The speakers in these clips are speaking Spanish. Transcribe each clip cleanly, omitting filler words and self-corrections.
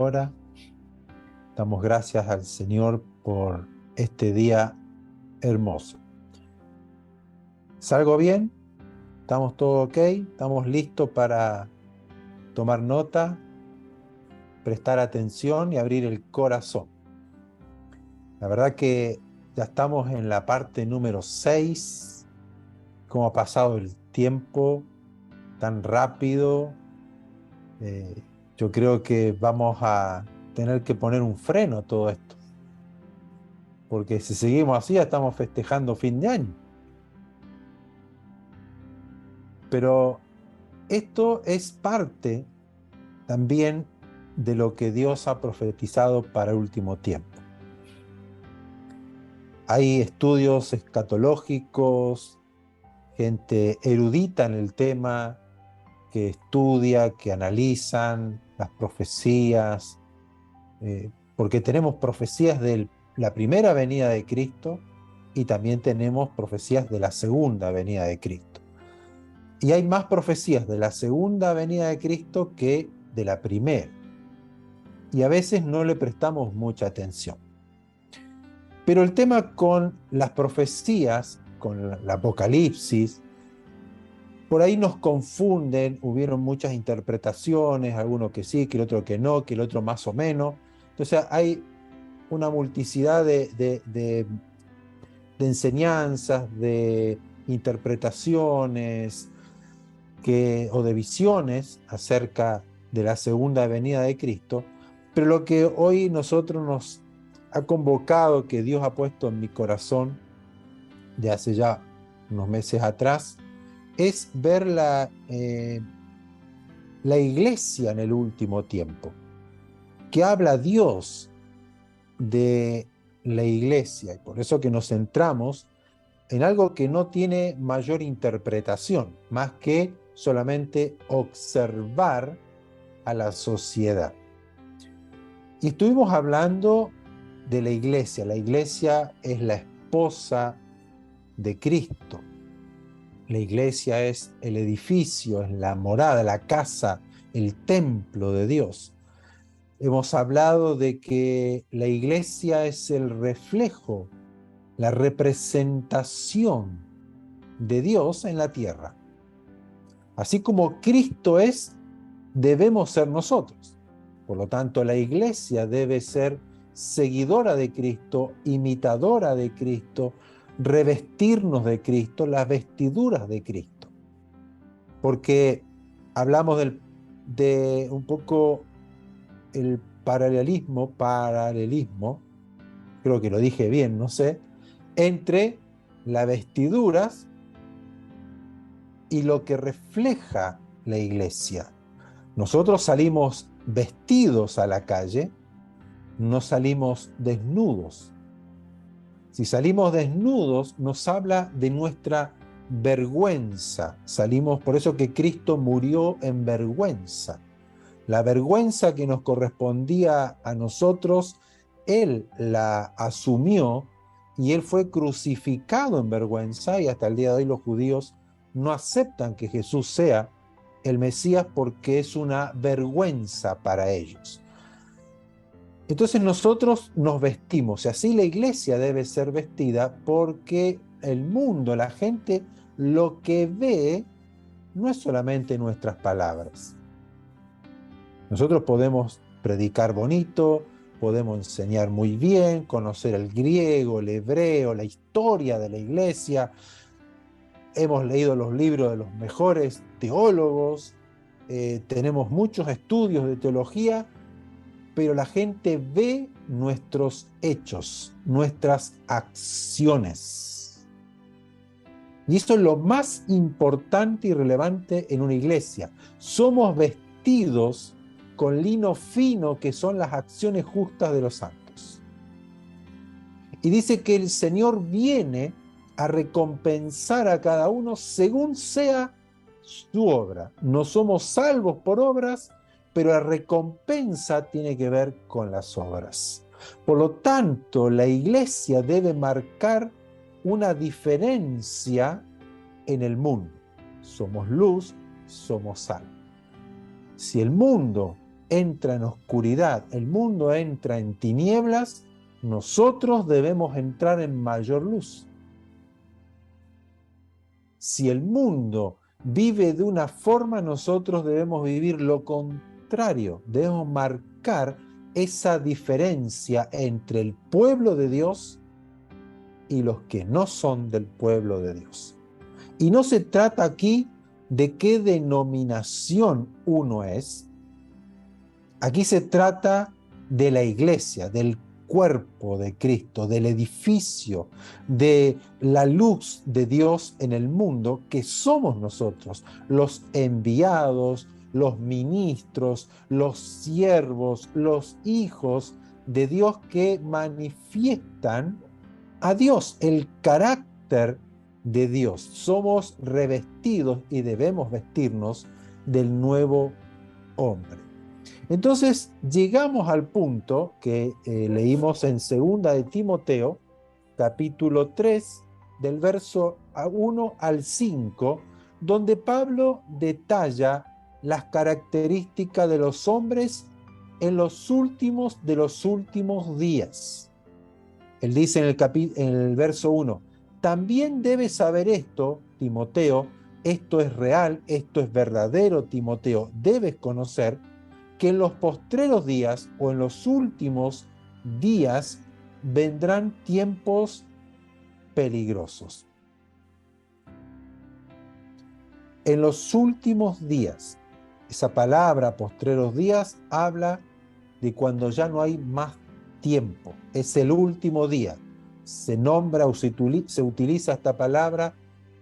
Ahora damos gracias al Señor por este día hermoso. ¿Salgo bien? ¿Estamos todo ok? ¿Estamos listos para tomar nota, prestar atención y abrir el corazón? La verdad que ya estamos en la parte número 6. Cómo ha pasado el tiempo tan rápido. Eh, yo creo que vamos a tener que poner un freno a todo esto, porque si seguimos así ya estamos festejando fin de año. Pero esto es parte también de lo que Dios ha profetizado para el último tiempo. Hay estudios escatológicos, gente erudita en el tema, que estudia, que analizan las profecías, porque tenemos profecías de la primera venida de Cristo y también tenemos profecías de la segunda venida de Cristo. Y hay más profecías de la segunda venida de Cristo que de la primera. Y a veces no le prestamos mucha atención. Pero el tema con las profecías, con el Apocalipsis, por ahí nos confunden, hubieron muchas interpretaciones, algunos que sí, que el otro que no, que el otro más o menos. Entonces hay una multiplicidad de enseñanzas, de interpretaciones o de visiones acerca de la segunda venida de Cristo, pero lo que hoy nosotros nos ha convocado, que Dios ha puesto en mi corazón de hace ya unos meses atrás, es ver la iglesia en el último tiempo. ¿Qué habla Dios de la iglesia? Y por eso que nos centramos en algo que no tiene mayor interpretación, más que solamente observar a la sociedad. Y estuvimos hablando de la iglesia. La iglesia es la esposa de Cristo. La iglesia es el edificio, es la morada, la casa, el templo de Dios. Hemos hablado de que la iglesia es el reflejo, la representación de Dios en la tierra. Así como Cristo es, debemos ser nosotros. Por lo tanto, la iglesia debe ser seguidora de Cristo, imitadora de Cristo, revestirnos de Cristo, las vestiduras de Cristo. Porque hablamos de un poco el paralelismo, creo que lo dije bien, no sé, entre las vestiduras y lo que refleja la iglesia. Nosotros salimos vestidos a la calle, no salimos desnudos. Si salimos desnudos, nos habla de nuestra vergüenza. Salimos, por eso que Cristo murió en vergüenza. La vergüenza que nos correspondía a nosotros, Él la asumió y Él fue crucificado en vergüenza, y hasta el día de hoy los judíos no aceptan que Jesús sea el Mesías porque es una vergüenza para ellos. Entonces nosotros nos vestimos, y así la iglesia debe ser vestida, porque el mundo, la gente, lo que ve no es solamente nuestras palabras. Nosotros podemos predicar bonito, podemos enseñar muy bien, conocer el griego, el hebreo, la historia de la iglesia. Hemos leído los libros de los mejores teólogos, tenemos muchos estudios de teología, pero la gente ve nuestros hechos, nuestras acciones. Y eso es lo más importante y relevante en una iglesia. Somos vestidos con lino fino, que son las acciones justas de los santos. Y dice que el Señor viene a recompensar a cada uno según sea su obra. No somos salvos por obras, pero la recompensa tiene que ver con las obras. Por lo tanto, la iglesia debe marcar una diferencia en el mundo. Somos luz, somos sal. Si el mundo entra en oscuridad, el mundo entra en tinieblas, nosotros debemos entrar en mayor luz. Si el mundo vive de una forma, nosotros debemos vivir lo contrario, debemos marcar esa diferencia entre el pueblo de Dios y los que no son del pueblo de Dios. Y no se trata aquí de qué denominación uno es, aquí se trata de la iglesia, del cuerpo de Cristo, del edificio, de la luz de Dios en el mundo, que somos nosotros, los enviados, los ministros, los siervos, los hijos de Dios que manifiestan a Dios, el carácter de Dios. Somos revestidos y debemos vestirnos del nuevo hombre. Entonces llegamos al punto que leímos en 2 de Timoteo, capítulo 3, del verso 1 al 5, donde Pablo detalla las características de los hombres en los últimos de los últimos días. Él dice en el verso 1, también debes saber esto, Timoteo, esto es real, esto es verdadero, Timoteo, debes conocer que en los postreros días o en los últimos días vendrán tiempos peligrosos. En los últimos días, esa palabra postreros días habla de cuando ya no hay más tiempo, es el último día. Se nombra o se utiliza esta palabra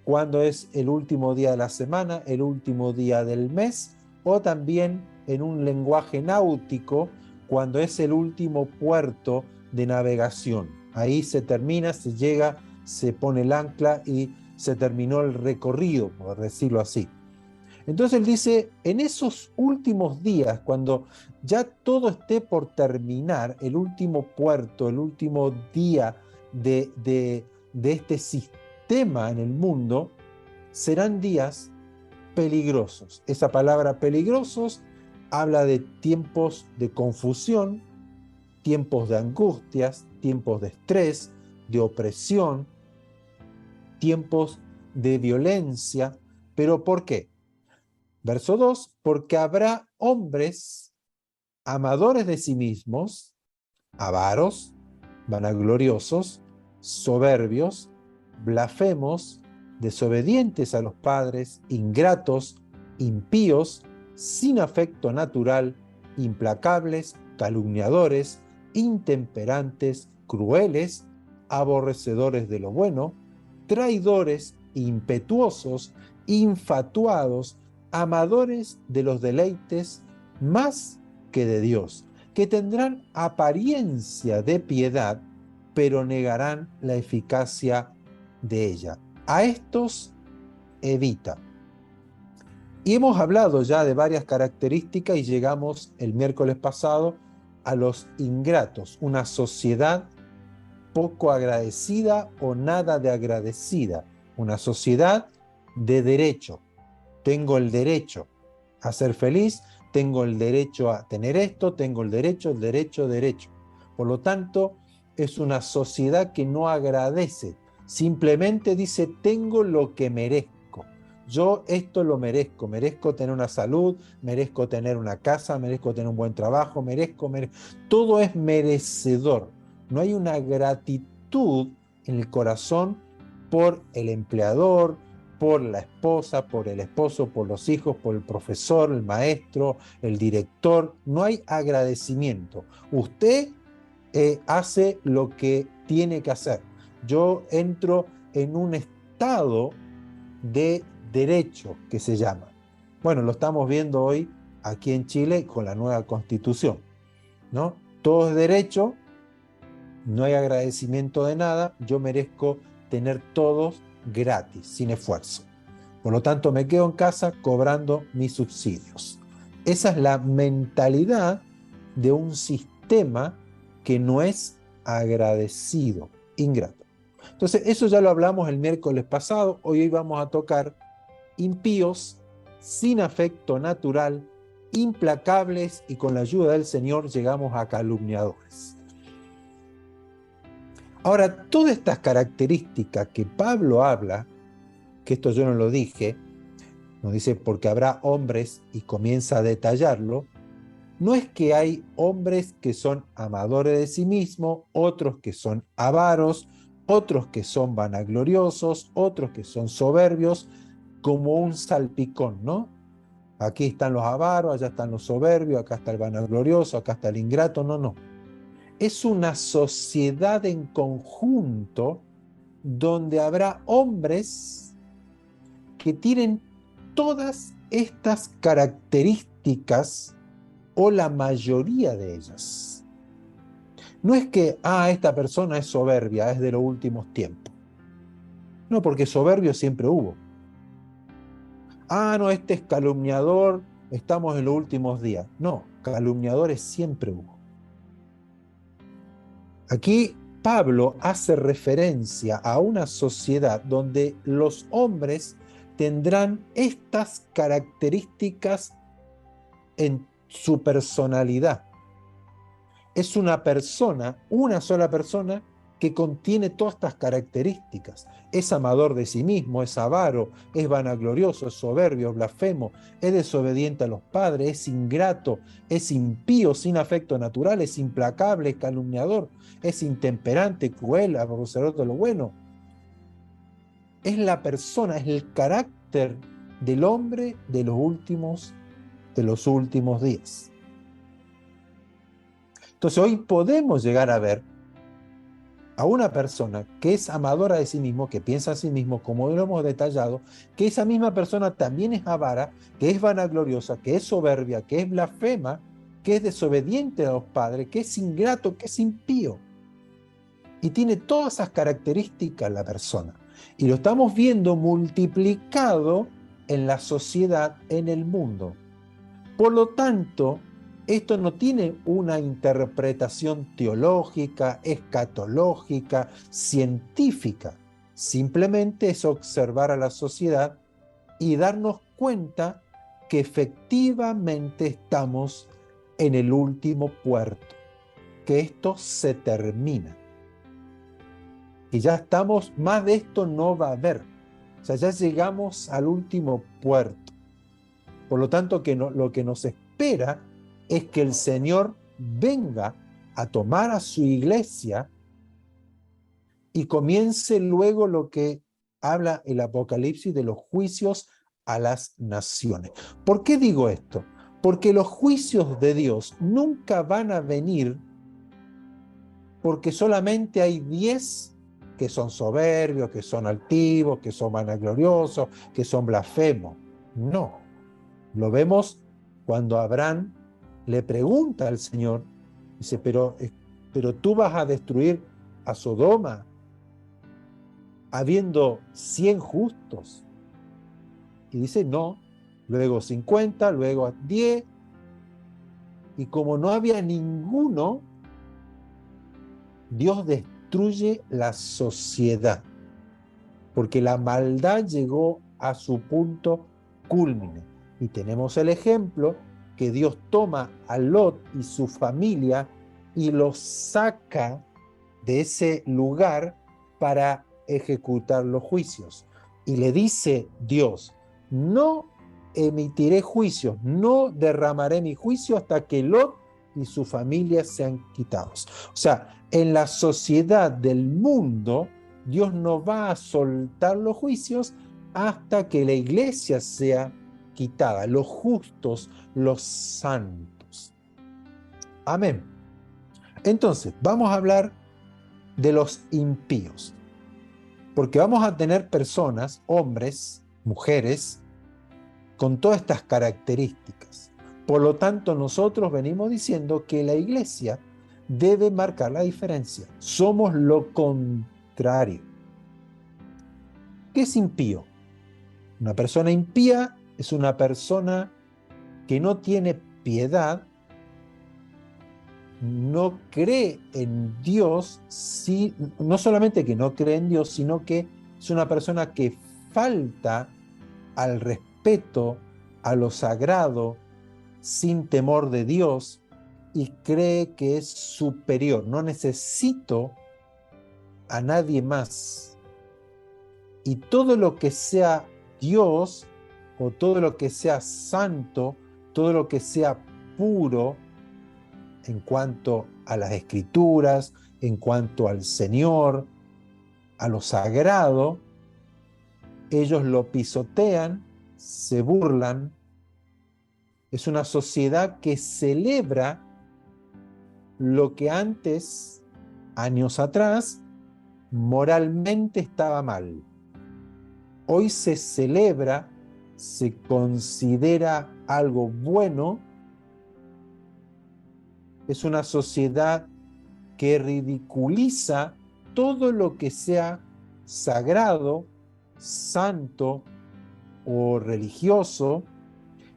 cuando es el último día de la semana, el último día del mes, o también en un lenguaje náutico, cuando es el último puerto de navegación. Ahí se termina, se llega, se pone el ancla y se terminó el recorrido, por decirlo así. Entonces él dice, en esos últimos días, cuando ya todo esté por terminar, el último puerto, el último día de este sistema en el mundo, serán días peligrosos. Esa palabra peligrosos habla de tiempos de confusión, tiempos de angustias, tiempos de estrés, de opresión, tiempos de violencia. ¿Pero por qué? Verso 2, porque habrá hombres amadores de sí mismos, avaros, vanagloriosos, soberbios, blasfemos, desobedientes a los padres, ingratos, impíos, sin afecto natural, implacables, calumniadores, intemperantes, crueles, aborrecedores de lo bueno, traidores, impetuosos, infatuados, amadores de los deleites más que de Dios, que tendrán apariencia de piedad, pero negarán la eficacia de ella. A estos evita. Y hemos hablado ya de varias características y llegamos el miércoles pasado a los ingratos, una sociedad poco agradecida o nada de agradecida, una sociedad de derecho. Tengo el derecho a ser feliz, tengo el derecho a tener esto, tengo el derecho. Por lo tanto, es una sociedad que no agradece, simplemente dice, tengo lo que merezco. Yo esto lo merezco tener una salud, merezco tener una casa, merezco tener un buen trabajo, todo es merecedor. No hay una gratitud en el corazón por el empleador, por la esposa, por el esposo, por los hijos, por el profesor, el maestro, el director. No hay agradecimiento. Usted hace lo que tiene que hacer. Yo entro en un estado de derecho que se llama. Bueno, lo estamos viendo hoy aquí en Chile con la nueva constitución, ¿no? Todo es derecho, no hay agradecimiento de nada, yo merezco tener todos gratis, sin esfuerzo. Por lo tanto, me quedo en casa cobrando mis subsidios. Esa es la mentalidad de un sistema que no es agradecido, ingrato. Entonces, eso ya lo hablamos el miércoles pasado. Hoy vamos a tocar impíos, sin afecto natural, implacables y con la ayuda del Señor llegamos a calumniadores. Ahora, todas estas características que Pablo habla, que esto yo no lo dije, nos dice porque habrá hombres y comienza a detallarlo, no es que hay hombres que son amadores de sí mismos, otros que son avaros, otros que son vanagloriosos, otros que son soberbios, como un salpicón, ¿no? Aquí están los avaros, allá están los soberbios, acá está el vanaglorioso, acá está el ingrato, no. Es una sociedad en conjunto donde habrá hombres que tienen todas estas características o la mayoría de ellas. No es que, esta persona es soberbia, es de los últimos tiempos. No, porque soberbio siempre hubo. No, este es calumniador, estamos en los últimos días. No, calumniadores siempre hubo. Aquí Pablo hace referencia a una sociedad donde los hombres tendrán estas características en su personalidad. Es una persona, una sola persona, que contiene todas estas características. Es amador de sí mismo, es avaro, es vanaglorioso, es soberbio, es blasfemo, es desobediente a los padres, es ingrato, es impío, sin afecto natural, es implacable, es calumniador, es intemperante, cruel, aborrecedor de lo bueno. Es la persona, es el carácter del hombre de los últimos días. Entonces hoy podemos llegar a ver a una persona que es amadora de sí mismo, que piensa a sí mismo, como lo hemos detallado, que esa misma persona también es avara, que es vanagloriosa, que es soberbia, que es blasfema, que es desobediente a los padres, que es ingrato, que es impío. Y tiene todas esas características la persona. Y lo estamos viendo multiplicado en la sociedad, en el mundo. Por lo tanto, esto no tiene una interpretación teológica, escatológica, científica. Simplemente es observar a la sociedad y darnos cuenta que efectivamente estamos en el último puerto, que esto se termina. Y ya estamos, más de esto no va a haber. O sea, ya llegamos al último puerto. Por lo tanto, lo que nos espera es que el Señor venga a tomar a su iglesia y comience luego lo que habla el Apocalipsis de los juicios a las naciones. ¿Por qué digo esto? Porque los juicios de Dios nunca van a venir porque solamente hay 10 que son soberbios, que son altivos, que son vanagloriosos, que son blasfemos. No. Lo vemos cuando Abraham le pregunta al Señor, dice, pero tú vas a destruir a Sodoma habiendo 100 justos. Y dice, no, luego 50, luego 10, y como no había ninguno, Dios destruye la sociedad, porque la maldad llegó a su punto cúlmine. Y tenemos el ejemplo que Dios toma a Lot y su familia y los saca de ese lugar para ejecutar los juicios. Y le dice Dios, no emitiré juicios, no derramaré mi juicio hasta que Lot y su familia sean quitados. O sea, en la sociedad del mundo, Dios no va a soltar los juicios hasta que la iglesia sea quitada, los justos, los santos. Amén. Entonces, vamos a hablar de los impíos, porque vamos a tener personas, hombres, mujeres, con todas estas características. Por lo tanto, nosotros venimos diciendo que la iglesia debe marcar la diferencia. Somos lo contrario. ¿Qué es impío? Una persona impía es una persona que no tiene piedad, no cree en Dios, no solamente que no cree en Dios, sino que es una persona que falta al respeto, a lo sagrado, sin temor de Dios y cree que es superior. No necesito a nadie más. Y todo lo que sea Dios, o todo lo que sea santo, todo lo que sea puro, en cuanto a las Escrituras, en cuanto al Señor, a lo sagrado, ellos lo pisotean, se burlan. Es una sociedad que celebra lo que antes, años atrás, moralmente estaba mal. Hoy se celebra, se considera algo bueno. Es una sociedad que ridiculiza todo lo que sea sagrado, santo o religioso,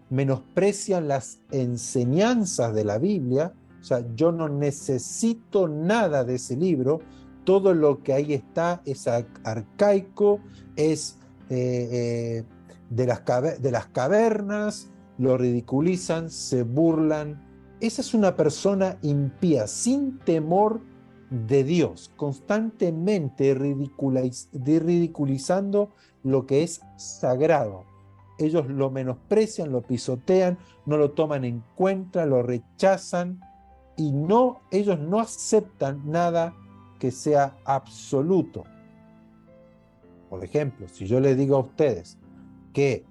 menosprecian las enseñanzas de la Biblia. O sea, yo no necesito nada de ese libro, todo lo que ahí está es arcaico, es de las cavernas, lo ridiculizan, se burlan. Esa es una persona impía, sin temor de Dios, constantemente ridiculizando lo que es sagrado. Ellos lo menosprecian, lo pisotean, no lo toman en cuenta, lo rechazan y ellos no aceptan nada que sea absoluto. Por ejemplo, si yo les digo a ustedes que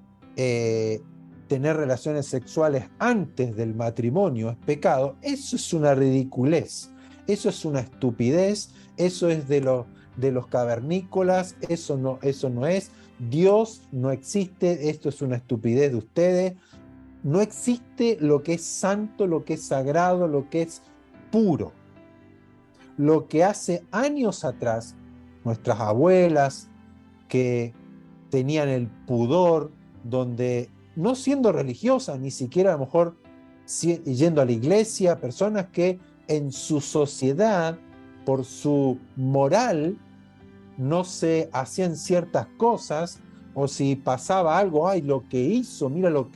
tener relaciones sexuales antes del matrimonio es pecado, eso es una ridiculez, eso es una estupidez, eso es de los cavernícolas, eso no es. Dios no existe, esto es una estupidez de ustedes. No existe lo que es santo, lo que es sagrado, lo que es puro. Lo que hace años atrás nuestras abuelas, que tenían el pudor, donde no siendo religiosas, ni siquiera a lo mejor yendo a la iglesia, personas que en su sociedad, por su moral, no se hacían ciertas cosas, o si pasaba algo, ay, lo que hizo, mira lo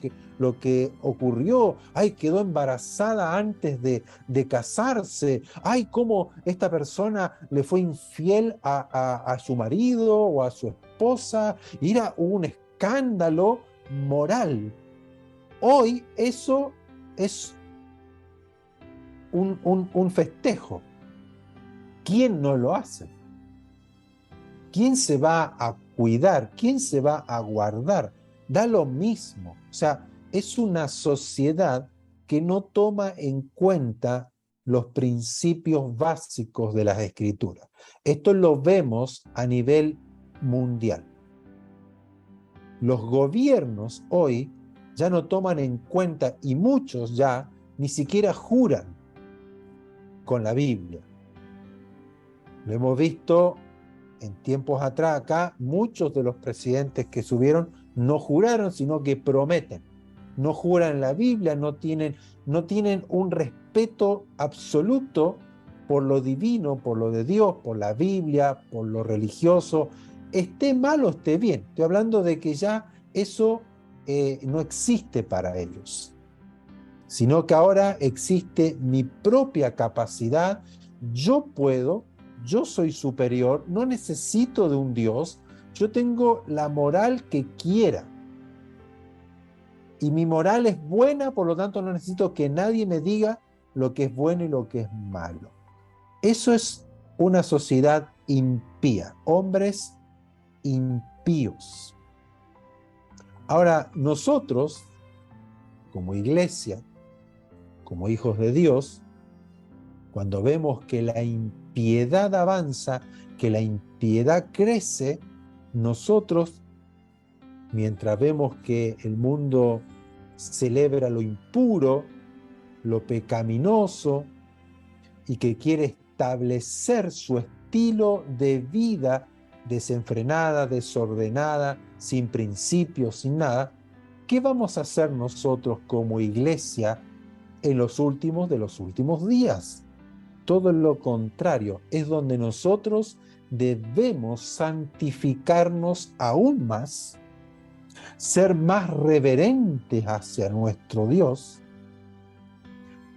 que ocurrió, ay, quedó embarazada antes de casarse, ay, cómo esta persona le fue infiel a su marido o a su esposa, y era un escándalo moral. Hoy eso es un festejo. ¿Quién no lo hace? ¿Quién se va a cuidar? ¿Quién se va a guardar? Da lo mismo. O sea, es una sociedad que no toma en cuenta los principios básicos de las Escrituras. Esto lo vemos a nivel mundial. Los gobiernos hoy ya no toman en cuenta, y muchos ya ni siquiera juran con la Biblia. Lo hemos visto en tiempos atrás. Acá muchos de los presidentes que subieron no juraron, sino que prometen. No juran la Biblia, no tienen un respeto absoluto por lo divino, por lo de Dios, por la Biblia, por lo religioso. Esté mal o esté bien. Estoy hablando de que ya eso no existe para ellos, sino que ahora existe mi propia capacidad. Yo soy superior, no necesito de un Dios, yo tengo la moral que quiera. Y mi moral es buena, por lo tanto no necesito que nadie me diga lo que es bueno y lo que es malo. Eso es una sociedad impía, hombres impíos. Ahora, nosotros, como iglesia, como hijos de Dios, cuando vemos que la impiedad avanza, que la impiedad crece, nosotros, mientras vemos que el mundo celebra lo impuro, lo pecaminoso, y que quiere establecer su estilo de vida desenfrenada, desordenada, sin principios, sin nada, ¿qué vamos a hacer nosotros como iglesia en los últimos de los últimos días? Todo lo contrario, es donde nosotros debemos santificarnos aún más, ser más reverentes hacia nuestro Dios,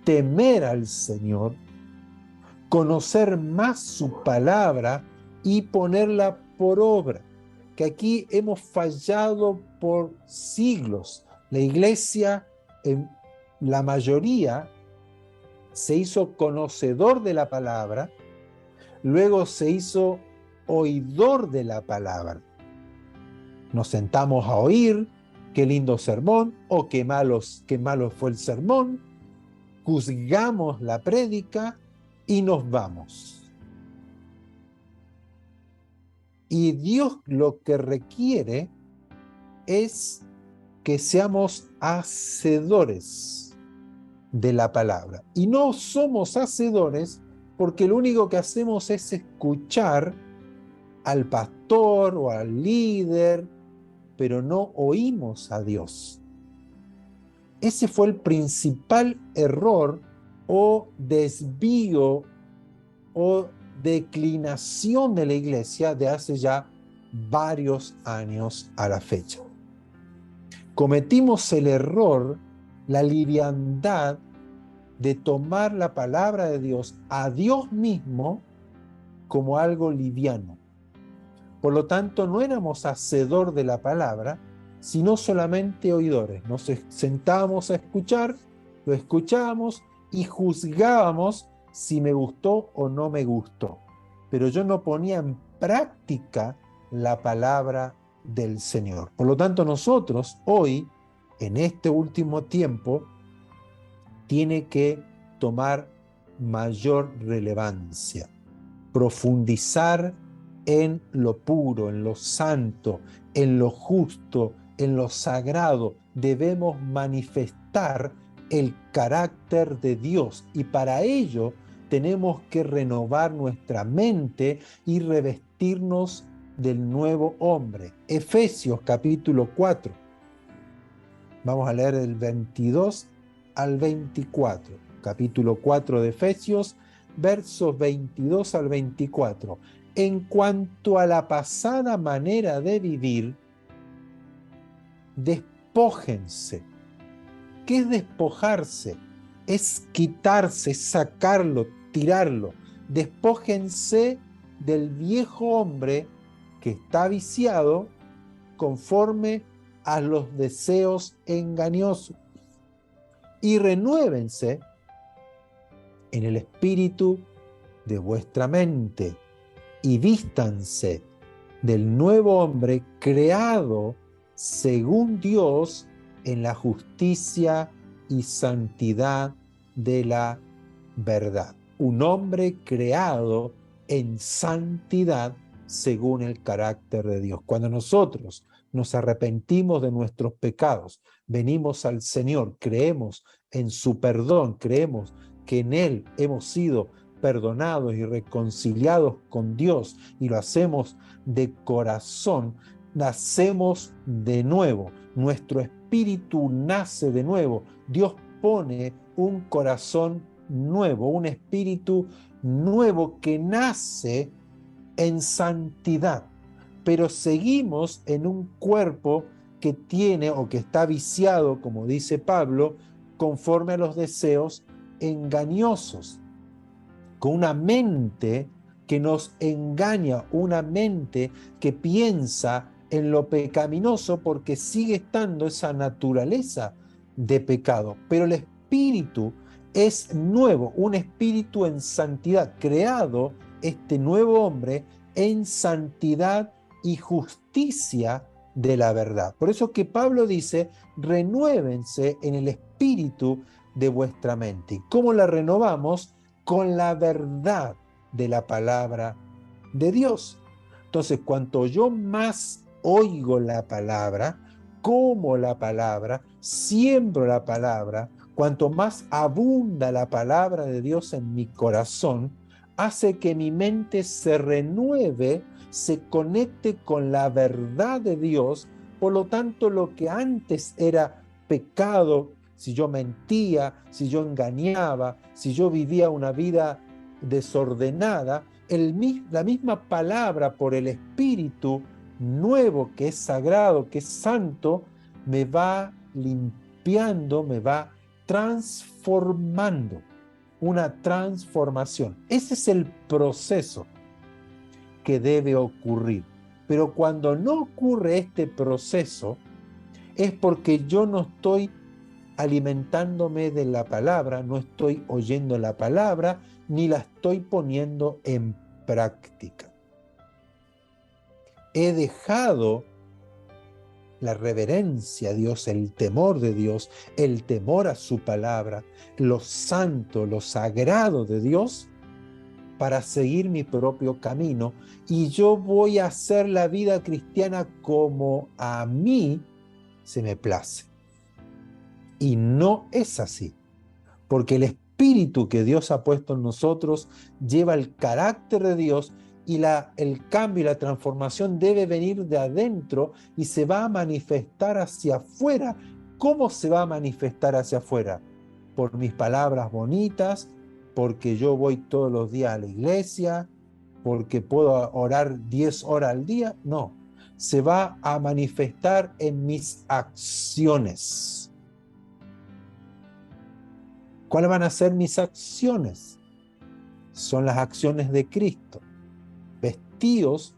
temer al Señor, conocer más su palabra y ponerla por obra. Que aquí hemos fallado por siglos. La iglesia, en la mayoría, se hizo conocedor de la palabra, luego se hizo oidor de la palabra. Nos sentamos a oír, qué lindo sermón, o qué malo fue el sermón, juzgamos la prédica y nos vamos. Y Dios lo que requiere es que seamos hacedores de la palabra. Y no somos hacedores porque lo único que hacemos es escuchar al pastor o al líder, pero no oímos a Dios. Ese fue el principal error o desvío o declinación de la iglesia de hace ya varios años a la fecha. Cometimos el error, la liviandad de tomar la palabra de Dios a Dios mismo como algo liviano. Por lo tanto, no éramos hacedor de la palabra, sino solamente oidores. Nos sentábamos a escuchar, lo escuchábamos y juzgábamos si me gustó o no me gustó. Pero yo no ponía en práctica la palabra del Señor. Por lo tanto, nosotros hoy, en este último tiempo, tiene que tomar mayor relevancia, profundizar en lo puro, en lo santo, en lo justo, en lo sagrado. Debemos manifestar el carácter de Dios y para ello tenemos que renovar nuestra mente y revestirnos del nuevo hombre. Efesios capítulo 4. Vamos a leer del 22 al 24. Capítulo 4 de Efesios, versos 22 al 24. En cuanto a la pasada manera de vivir, despójense. ¿Qué es despojarse? Es quitarse, sacarlo, tirarlo. Despójense del viejo hombre que está viciado conforme a los deseos engañosos y renuévense en el espíritu de vuestra mente y vístanse del nuevo hombre creado según Dios en la justicia y santidad de la verdad. Un hombre creado en santidad según el carácter de Dios. Cuando nosotros nos arrepentimos de nuestros pecados, venimos al Señor, creemos en su perdón, creemos que en Él hemos sido perdonados y reconciliados con Dios y lo hacemos de corazón, nacemos de nuevo, nuestro espíritu nace de nuevo, Dios pone un corazón nuevo, un espíritu nuevo que nace en santidad, pero seguimos en un cuerpo que tiene o que está viciado, como dice Pablo, conforme a los deseos engañosos, con una mente que nos engaña, una mente que piensa en lo pecaminoso porque sigue estando esa naturaleza de pecado, pero el espíritu es nuevo, un espíritu en santidad, creado este nuevo hombre en santidad y justicia de la verdad. Por eso que Pablo dice, renuévense en el espíritu de vuestra mente. ¿Y cómo la renovamos? Con la verdad de la palabra de Dios. Entonces, cuanto yo más oigo la palabra, como la palabra, siembro la palabra, cuanto más abunda la palabra de Dios en mi corazón, hace que mi mente se renueve, se conecte con la verdad de Dios. Por lo tanto, lo que antes era pecado, si yo mentía, si yo engañaba, si yo vivía una vida desordenada, la misma palabra por el Espíritu nuevo, que es sagrado, que es santo, me va limpiando, me va transformando, una transformación. Ese es el proceso que debe ocurrir. Pero cuando no ocurre este proceso, es porque yo no estoy alimentándome de la palabra, no estoy oyendo la palabra, ni la estoy poniendo en práctica. He dejado la reverencia a Dios, el temor de Dios, el temor a su palabra, lo santo, lo sagrado de Dios, para seguir mi propio camino, y yo voy a hacer la vida cristiana como a mí se me place. Y no es así, porque el espíritu que Dios ha puesto en nosotros lleva el carácter de Dios, y el cambio y la transformación debe venir de adentro y se va a manifestar hacia afuera. ¿Cómo se va a manifestar hacia afuera? Por mis palabras bonitas, porque yo voy todos los días a la iglesia, porque puedo orar 10 horas al día. No, se va a manifestar en mis acciones. ¿Cuáles van a ser mis acciones? Son las acciones de Cristo, vestidos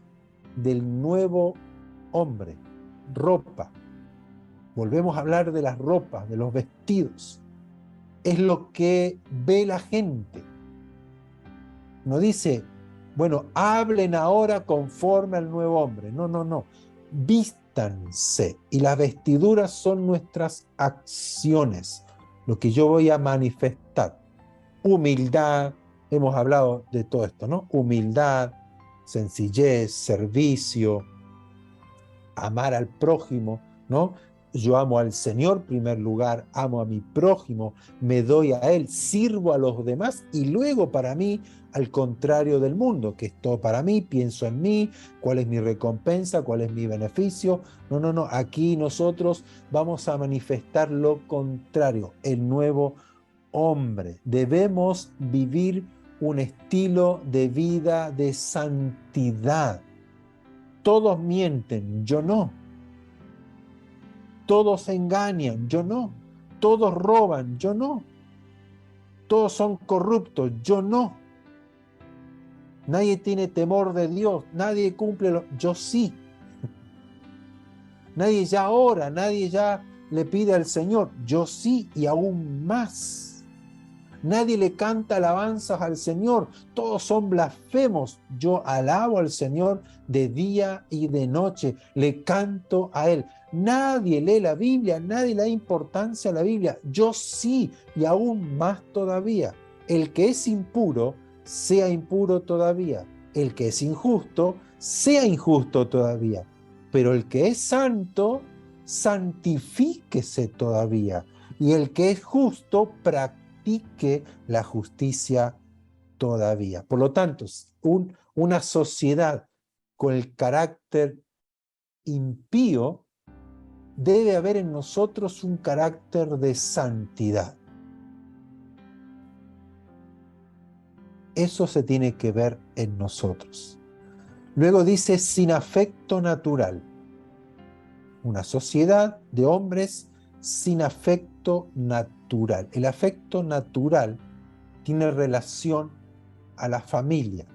del nuevo hombre, ropa. Volvemos a hablar de las ropas, de los vestidos. Es lo que ve la gente. No dice, bueno, hablen ahora conforme al nuevo hombre. No, no, no. Vístanse. Y las vestiduras son nuestras acciones, lo que yo voy a manifestar. Humildad, hemos hablado de todo esto, ¿no? Humildad, sencillez, servicio, amar al prójimo, ¿no? Yo amo al Señor en primer lugar, amo a mi prójimo, me doy a Él, sirvo a los demás, y luego para mí, al contrario del mundo, que es todo para mí, pienso en mí, cuál es mi recompensa, cuál es mi beneficio. No, no, no, aquí nosotros vamos a manifestar lo contrario, el nuevo hombre. Debemos vivir un estilo de vida de santidad. Todos mienten, yo no. Todos engañan, yo no. Todos roban, yo no. Todos son corruptos, yo no. Nadie tiene temor de Dios, nadie cumple yo sí. Nadie ya ora, nadie ya le pide al Señor, yo sí, y aún más. Nadie le canta alabanzas al Señor, todos son blasfemos. Yo alabo al Señor de día y de noche, le canto a Él. Nadie lee la Biblia, nadie le da importancia a la Biblia. Yo sí, y aún más todavía. El que es impuro, sea impuro todavía. El que es injusto, sea injusto todavía. Pero el que es santo, santifíquese todavía. Y el que es justo, practique la justicia todavía. Por lo tanto, una sociedad con el carácter impío, debe haber en nosotros un carácter de santidad. Eso se tiene que ver en nosotros. Luego dice, sin afecto natural. Una sociedad de hombres sin afecto natural. El afecto natural tiene relación a la familia.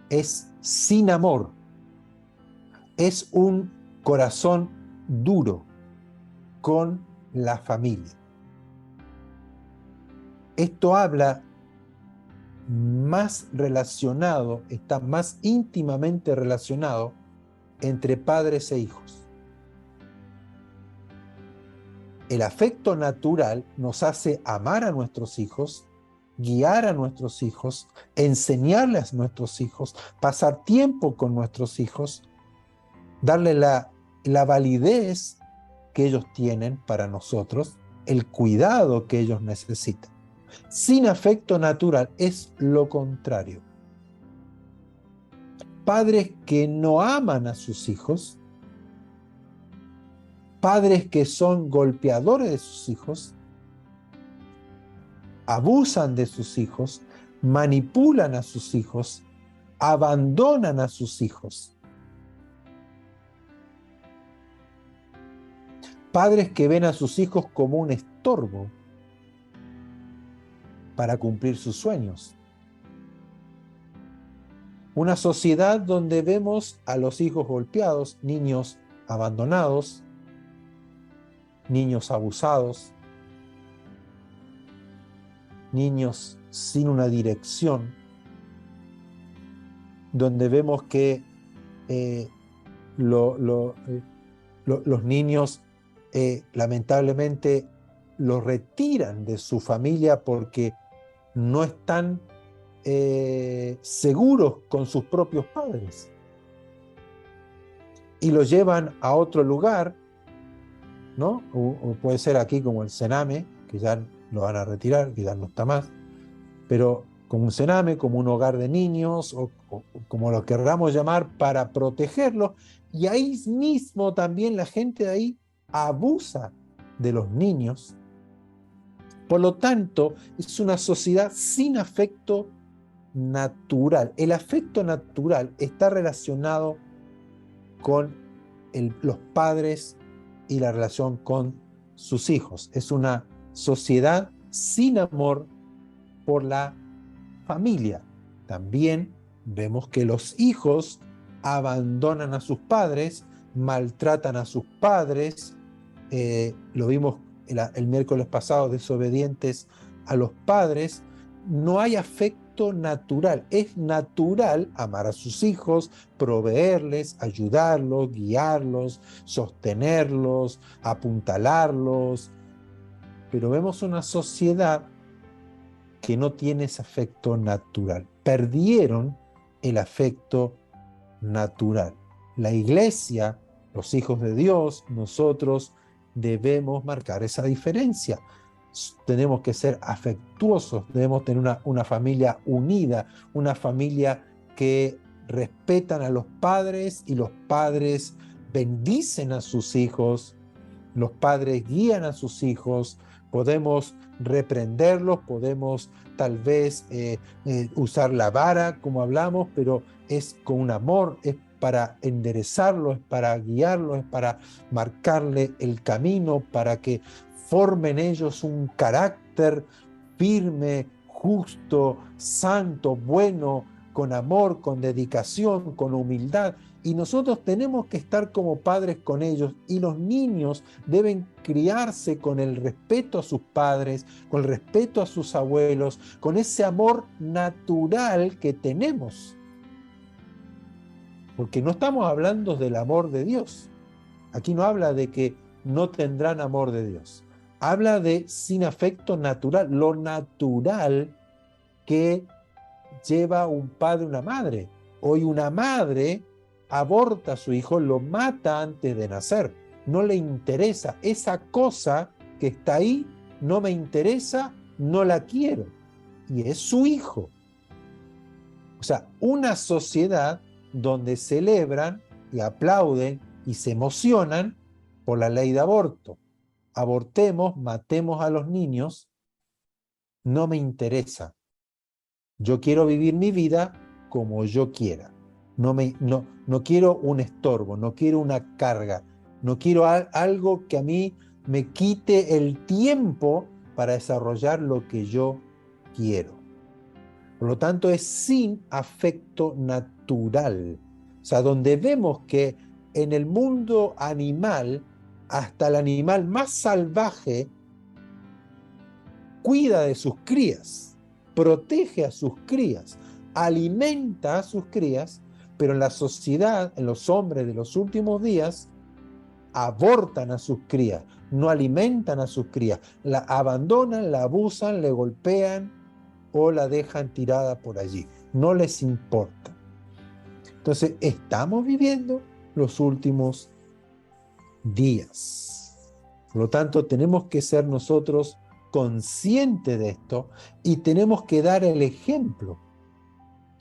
Es sin amor. Es un corazón duro con la familia. Esto habla más relacionado, está más íntimamente relacionado entre padres e hijos. El afecto natural nos hace amar a nuestros hijos, guiar a nuestros hijos, enseñarles a nuestros hijos, pasar tiempo con nuestros hijos, darle la validez que ellos tienen para nosotros, el cuidado que ellos necesitan. Sin afecto natural es lo contrario. Padres que no aman a sus hijos, padres que son golpeadores de sus hijos, abusan de sus hijos, manipulan a sus hijos, abandonan a sus hijos. Padres que ven a sus hijos como un estorbo para cumplir sus sueños. Una sociedad donde vemos a los hijos golpeados, niños abandonados, niños abusados, niños sin una dirección, donde vemos que los niños lamentablemente los retiran de su familia porque no están seguros con sus propios padres y los llevan a otro lugar, ¿no? O puede ser aquí como el Sename, que ya lo van a retirar, que ya no está más, pero como un Sename, como un hogar de niños, o como lo querramos llamar, para protegerlos, y ahí mismo también la gente de ahí abusa de los niños. Por lo tanto, es una sociedad sin afecto natural. El afecto natural está relacionado con los padres y la relación con sus hijos. Es una sociedad sin amor por la familia. También vemos que los hijos abandonan a sus padres, maltratan a sus padres, lo vimos el miércoles pasado, desobedientes a los padres. No hay afecto natural. Es natural amar a sus hijos, proveerles, ayudarlos, guiarlos, sostenerlos, apuntalarlos. Pero vemos una sociedad que no tiene ese afecto natural. Perdieron el afecto natural. La iglesia, los hijos de Dios, nosotros debemos marcar esa diferencia. Tenemos que ser afectuosos, debemos tener una familia unida, una familia que respetan a los padres y los padres bendicen a sus hijos, los padres guían a sus hijos. Podemos reprenderlos, podemos tal vez usar la vara, como hablamos, pero es con un amor, es para enderezarlo, es para guiarlo, es para marcarle el camino, para que formen ellos un carácter firme, justo, santo, bueno, con amor, con dedicación, con humildad. Y nosotros tenemos que estar como padres con ellos, y los niños deben criarse con el respeto a sus padres, con el respeto a sus abuelos, con ese amor natural que tenemos. Porque no estamos hablando del amor de Dios. Aquí no habla de que no tendrán amor de Dios. Habla de sin afecto natural, lo natural que lleva un padre o una madre. Hoy una madre aborta a su hijo, lo mata antes de nacer. No le interesa. Esa cosa que está ahí no me interesa, no la quiero. Y es su hijo. O sea, una sociedad donde celebran y aplauden y se emocionan por la ley de aborto. Abortemos, matemos a los niños, no me interesa. Yo quiero vivir mi vida como yo quiera. No quiero un estorbo, no quiero una carga, no quiero algo que a mí me quite el tiempo para desarrollar lo que yo quiero. Por lo tanto, es sin afecto natural. O sea, donde vemos que en el mundo animal, hasta el animal más salvaje cuida de sus crías, protege a sus crías, alimenta a sus crías, pero en la sociedad, en los hombres de los últimos días, abortan a sus crías, no alimentan a sus crías, la abandonan, la abusan, le golpean o la dejan tirada por allí. No les importa. Entonces, estamos viviendo los últimos días. Por lo tanto, tenemos que ser nosotros conscientes de esto y tenemos que dar el ejemplo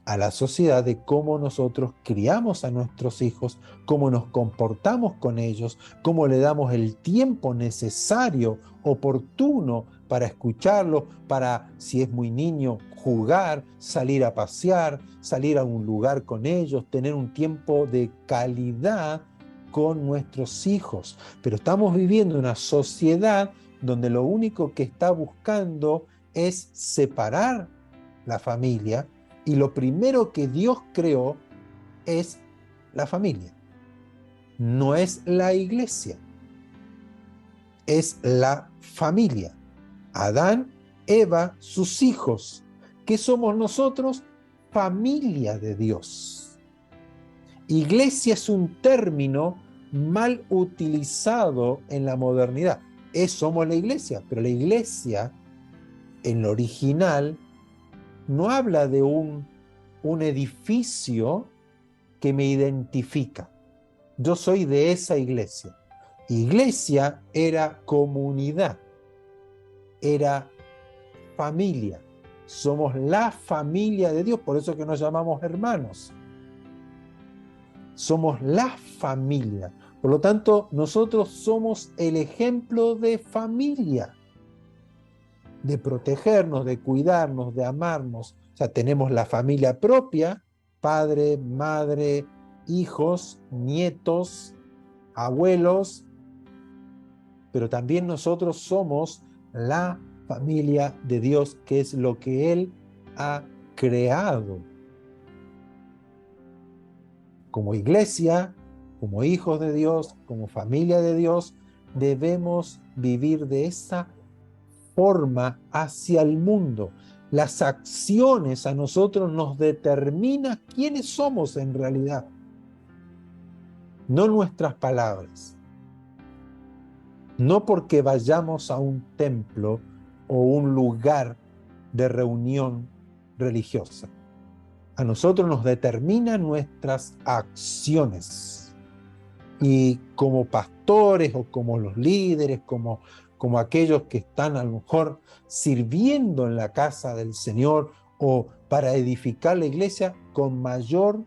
a la sociedad de cómo nosotros criamos a nuestros hijos, cómo nos comportamos con ellos, cómo le damos el tiempo necesario, oportuno para escucharlos, para, si es muy niño, jugar, salir a pasear, salir a un lugar con ellos, tener un tiempo de calidad con nuestros hijos. Pero estamos viviendo una sociedad donde lo único que está buscando es separar la familia, y lo primero que Dios creó es la familia. No es la iglesia, es la familia. Adán, Eva, sus hijos. ¿Qué somos nosotros? Familia de Dios. Iglesia es un término mal utilizado en la modernidad. Somos la iglesia, pero la iglesia en lo original no habla de un edificio que me identifica. Yo soy de esa iglesia. Iglesia era comunidad, era familia. Somos la familia de Dios, por eso que nos llamamos hermanos. Somos la familia. Por lo tanto, nosotros somos el ejemplo de familia, de protegernos, de cuidarnos, de amarnos. O sea, tenemos la familia propia, padre, madre, hijos, nietos, abuelos, pero también nosotros somos la familia de Dios, que es lo que Él ha creado. Como iglesia, como hijos de Dios, como familia de Dios, debemos vivir de esa forma hacia el mundo. Las acciones a nosotros nos determinan quiénes somos en realidad, no nuestras palabras. No porque vayamos a un templo o un lugar de reunión religiosa. A nosotros nos determinan nuestras acciones. Y como pastores o como los líderes, como aquellos que están a lo mejor sirviendo en la casa del Señor o para edificar la iglesia, con mayor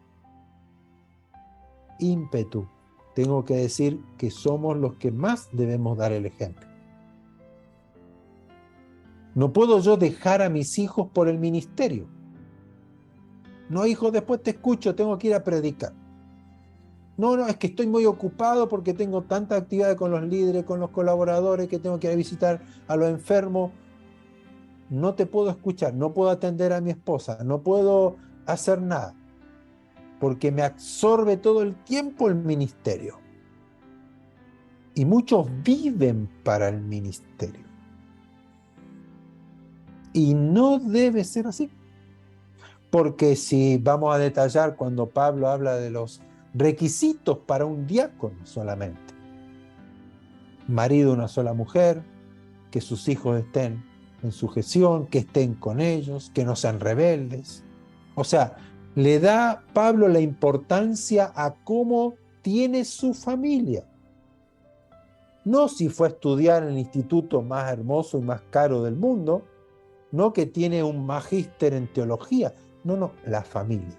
ímpetu, tengo que decir que somos los que más debemos dar el ejemplo. No puedo yo dejar a mis hijos por el ministerio. No, hijo, después te escucho, tengo que ir a predicar. No, es que estoy muy ocupado porque tengo tanta actividad con los líderes, con los colaboradores, que tengo que ir a visitar a los enfermos. No te puedo escuchar, no puedo atender a mi esposa, no puedo hacer nada, porque me absorbe todo el tiempo el ministerio. Y muchos viven para el ministerio. Y no debe ser así. Porque si vamos a detallar cuando Pablo habla de los requisitos para un diácono solamente: marido de una sola mujer, que sus hijos estén en sujeción, que estén con ellos, que no sean rebeldes. O sea, le da Pablo la importancia a cómo tiene su familia. No si fue a estudiar en el instituto más hermoso y más caro del mundo, no que tiene un magíster en teología, no, la familia.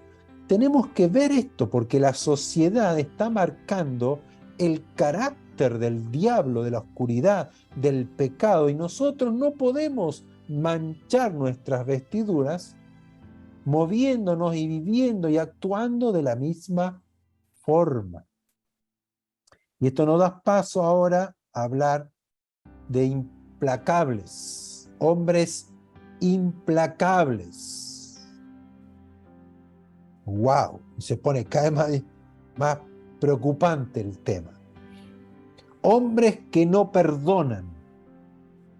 Tenemos que ver esto porque la sociedad está marcando el carácter del diablo, de la oscuridad, del pecado, y nosotros no podemos manchar nuestras vestiduras moviéndonos y viviendo y actuando de la misma forma. Y esto nos da paso ahora a hablar de implacables, hombres implacables. ¡Wow! Se pone cada vez más preocupante el tema. Hombres que no perdonan,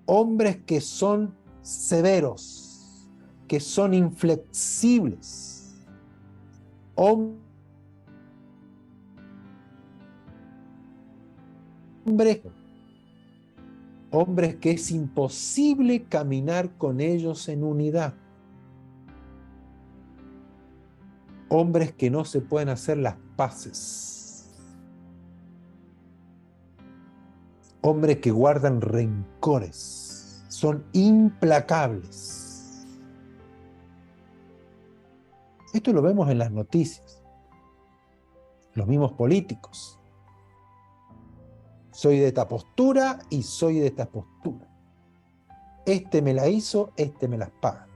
hombres que son severos, que son inflexibles, hombres que es imposible caminar con ellos en unidad, hombres que no se pueden hacer las paces, hombres que guardan rencores, son implacables. Esto lo vemos en las noticias, los mismos políticos. Soy de esta postura y soy de esta postura. Este me la hizo, este me las paga.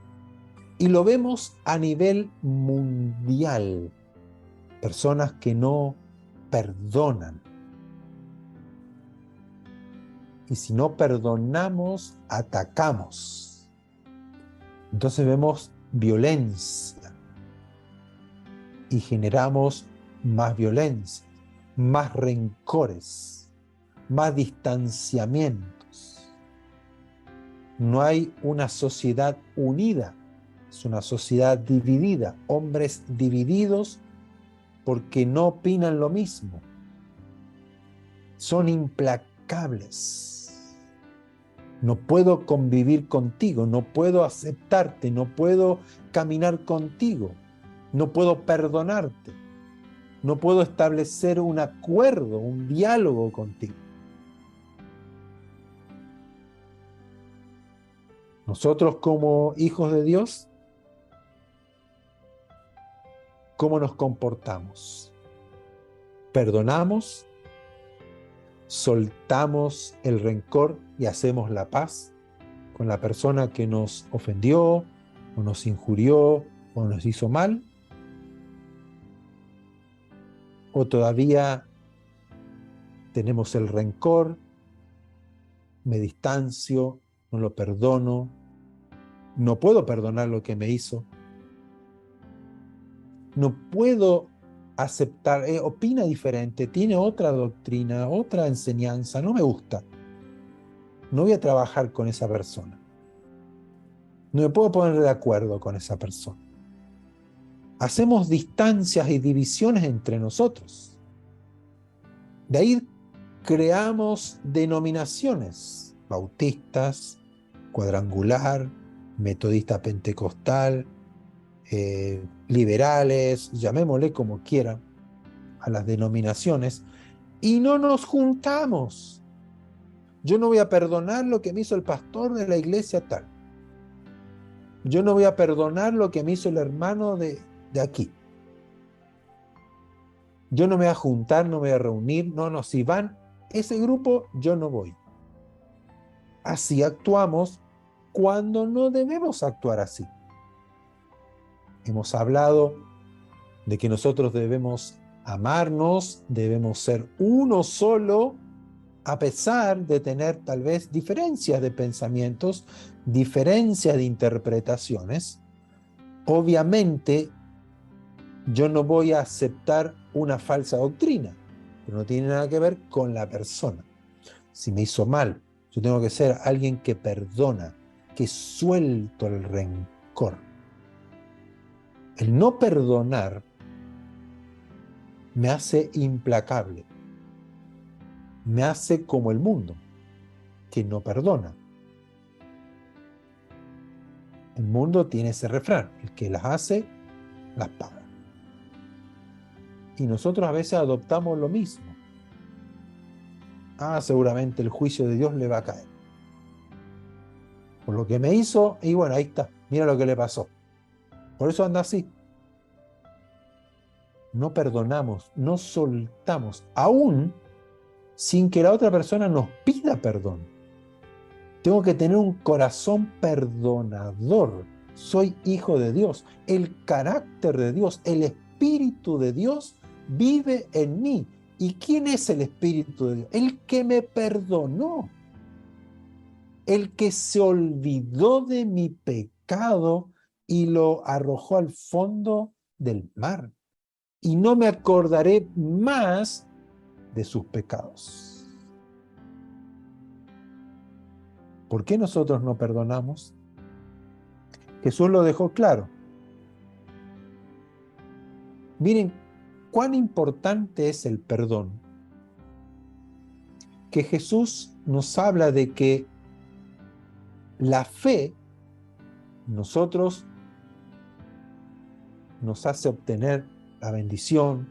Y lo vemos a nivel mundial. Personas que no perdonan. Y si no perdonamos, atacamos. Entonces vemos violencia y generamos más violencia, más rencores, más distanciamientos. No hay una sociedad unida, es una sociedad dividida, hombres divididos porque no opinan lo mismo. Son implacables. No puedo convivir contigo, no puedo aceptarte, no puedo caminar contigo, no puedo perdonarte, no puedo establecer un acuerdo, un diálogo contigo. Nosotros como hijos de Dios, ¿cómo nos comportamos? ¿Perdonamos? ¿Soltamos el rencor y hacemos la paz con la persona que nos ofendió, o nos injurió, o nos hizo mal? ¿O todavía tenemos el rencor, me distancio, no lo perdono, no puedo perdonar lo que me hizo, no puedo aceptar, opina diferente, tiene otra doctrina, otra enseñanza, no me gusta, no voy a trabajar con esa persona, no me puedo poner de acuerdo con esa persona? Hacemos distancias y divisiones entre nosotros. De ahí creamos denominaciones, bautistas, cuadrangular, metodista pentecostal, liberales, llamémosle como quieran, a las denominaciones, y no nos juntamos. Yo no voy a perdonar lo que me hizo el pastor de la iglesia tal. Yo no voy a perdonar lo que me hizo el hermano de aquí. Yo no me voy a juntar, no me voy a reunir, no, si van ese grupo, yo no voy. Así actuamos cuando no debemos actuar así. Hemos hablado de que nosotros debemos amarnos, debemos ser uno solo, a pesar de tener tal vez diferencias de pensamientos, diferencias de interpretaciones. Obviamente, yo no voy a aceptar una falsa doctrina, pero no tiene nada que ver con la persona. Si me hizo mal, yo tengo que ser alguien que perdona, que suelto el rencor. El no perdonar me hace implacable, me hace como el mundo, que no perdona. El mundo tiene ese refrán: el que las hace, las paga. Y nosotros a veces adoptamos lo mismo. Seguramente el juicio de Dios le va a caer por lo que me hizo, y bueno, ahí está, mira lo que le pasó. Por eso anda así. No perdonamos, no soltamos, aún sin que la otra persona nos pida perdón. Tengo que tener un corazón perdonador. Soy hijo de Dios. El carácter de Dios, el Espíritu de Dios vive en mí. ¿Y quién es el Espíritu de Dios? El que me perdonó. El que se olvidó de mi pecado y lo arrojó al fondo del mar. Y no me acordaré más de sus pecados. ¿Por qué nosotros no perdonamos? Jesús lo dejó claro. Miren cuán importante es el perdón. Que Jesús nos habla de que la fe, nosotros, nos hace obtener la bendición,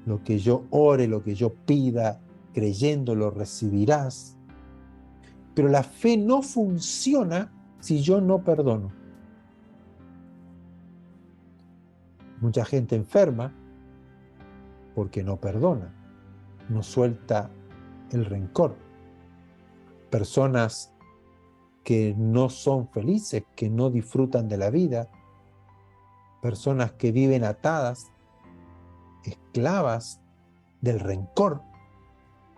lo que yo ore, lo que yo pida, creyendo lo recibirás. Pero la fe no funciona si yo no perdono. Mucha gente enferma porque no perdona, no suelta el rencor. Personas que no son felices, que no disfrutan de la vida, personas que viven atadas, esclavas del rencor,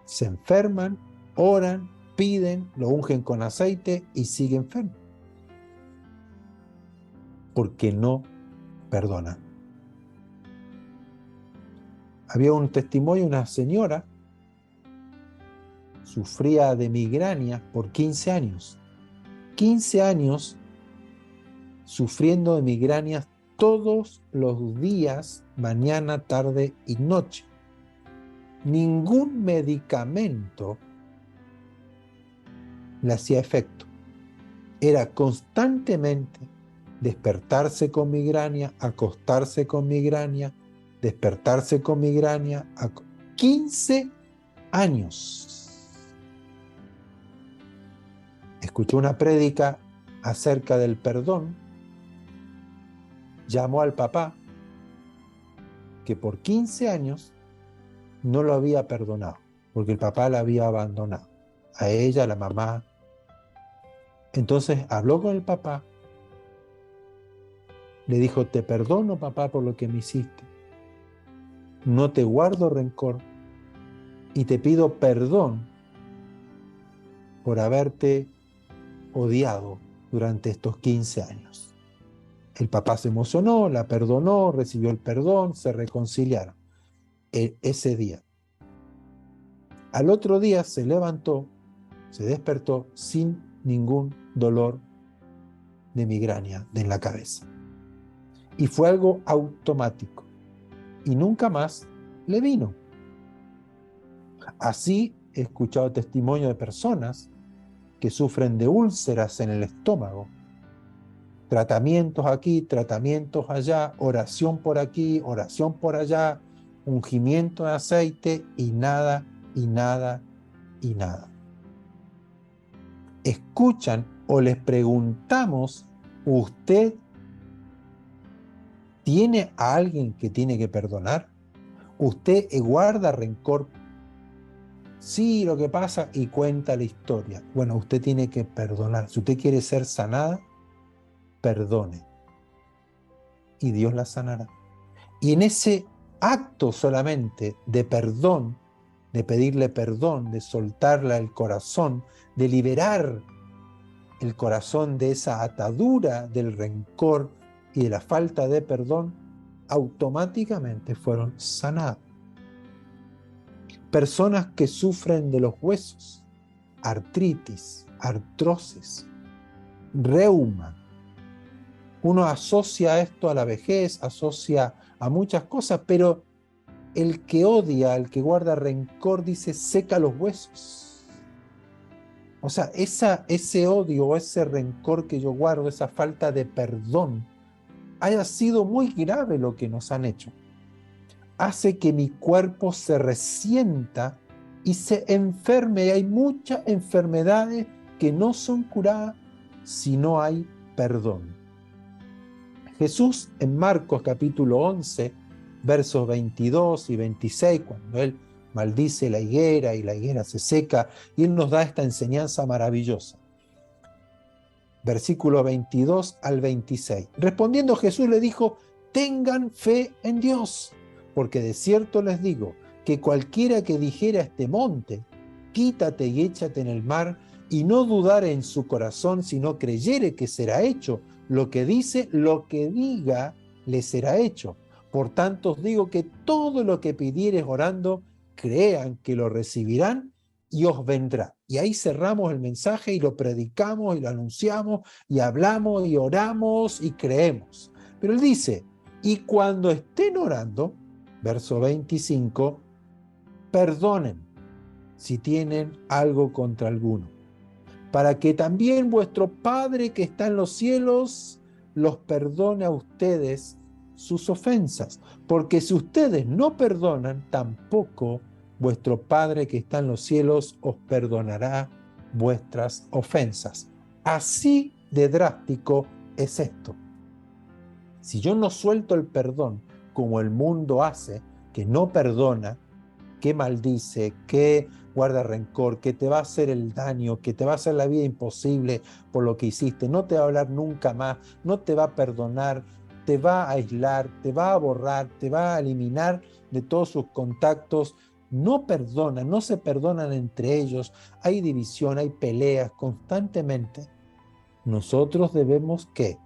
se enferman, oran, despiden, lo ungen con aceite y sigue enfermo. Porque no perdona. Había un testimonio de una señora, sufría de migrañas por 15 años. 15 años sufriendo de migrañas todos los días, mañana, tarde y noche. Ningún medicamento le hacía efecto. Era constantemente despertarse con migraña, acostarse con migraña, despertarse con migraña. 15 años. Escuchó una prédica acerca del perdón. Llamó al papá, que por 15 años no lo había perdonado, porque el papá la había abandonado, a ella, a la mamá. Entonces habló con el papá, le dijo: te perdono, papá, por lo que me hiciste, no te guardo rencor y te pido perdón por haberte odiado durante estos 15 años. El papá se emocionó, la perdonó, recibió el perdón, se reconciliaron ese día. Al otro día se levantó, se despertó sin ningún dolor de migraña en la cabeza. Y fue algo automático. Y nunca más le vino. Así he escuchado testimonios de personas que sufren de úlceras en el estómago. Tratamientos aquí, tratamientos allá, oración por aquí, oración por allá, ungimiento de aceite y nada, y nada, y nada. Escuchan o les preguntamos: ¿usted tiene a alguien que tiene que perdonar? ¿Usted guarda rencor? Sí, lo que pasa, y cuenta la historia. Bueno, usted tiene que perdonar. Si usted quiere ser sanada, perdone. Y Dios la sanará. Y en ese acto solamente de perdón, de pedirle perdón, de soltarla el corazón, de liberar el corazón de esa atadura del rencor y de la falta de perdón, automáticamente fueron sanados. Personas que sufren de los huesos, artritis, artrosis, reuma. Uno asocia esto a la vejez, asocia a muchas cosas, pero el que odia, el que guarda rencor, dice: seca los huesos. O sea, ese odio o ese rencor que yo guardo, esa falta de perdón, haya sido muy grave lo que nos han hecho. Hace que mi cuerpo se resienta y se enferme. Y hay muchas enfermedades que no son curadas si no hay perdón. Jesús en Marcos capítulo 11, versos 22 y 26, cuando Él maldice la higuera y la higuera se seca, y Él nos da esta enseñanza maravillosa. Versículo 22 al 26. Respondiendo Jesús le dijo: tengan fe en Dios, porque de cierto les digo que cualquiera que dijera a este monte: quítate y échate en el mar, y no dudare en su corazón, sino creyere que será hecho lo que dice, lo que diga le será hecho. Por tanto os digo que todo lo que pidiereis orando, crean que lo recibirán y os vendrá. Y ahí cerramos el mensaje y lo predicamos y lo anunciamos y hablamos y oramos y creemos. Pero él dice: y cuando estén orando, verso 25, perdonen si tienen algo contra alguno, para que también vuestro Padre que está en los cielos los perdone a ustedes sus ofensas. Porque si ustedes no perdonan, tampoco vuestro Padre que está en los cielos os perdonará vuestras ofensas. Así de drástico es esto. Si yo no suelto el perdón como el mundo hace, que no perdona, que maldice, que guarda rencor, que te va a hacer el daño, que te va a hacer la vida imposible por lo que hiciste, no te va a hablar nunca más, no te va a perdonar, te va a aislar, te va a borrar, te va a eliminar de todos sus contactos, no perdonan, no se perdonan entre ellos, hay división, hay peleas constantemente, nosotros debemos ¿qué?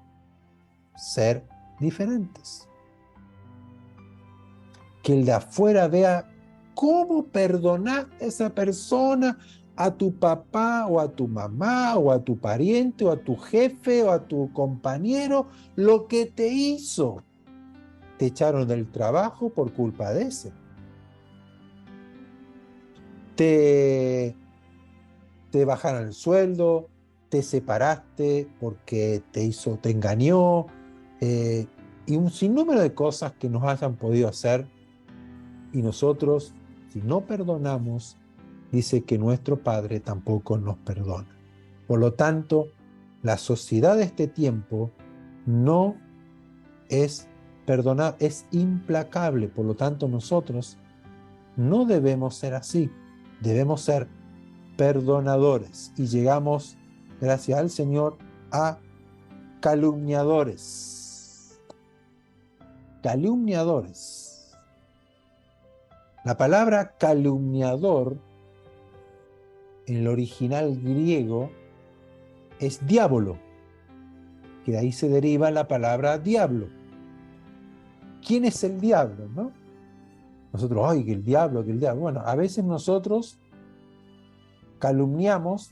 Ser diferentes. Que el de afuera vea cómo perdonaste a esa persona, a tu papá o a tu mamá o a tu pariente o a tu jefe o a tu compañero, lo que te hizo. Te echaron del trabajo por culpa de ese. Te bajaron el sueldo, te separaste porque te engañó, y un sinnúmero de cosas que nos hayan podido hacer. Y nosotros, si no perdonamos, dice que nuestro Padre tampoco nos perdona. Por lo tanto, la sociedad de este tiempo no es perdonar, es implacable. Por lo tanto, nosotros no debemos ser así. Debemos ser perdonadores. Y llegamos, gracias al Señor, a calumniadores. Calumniadores. La palabra calumniador en el original griego es diablo, que de ahí se deriva la palabra diablo. ¿Quién es el diablo, no? Nosotros, ¡ay, que el diablo, que el diablo! Bueno, a veces nosotros calumniamos,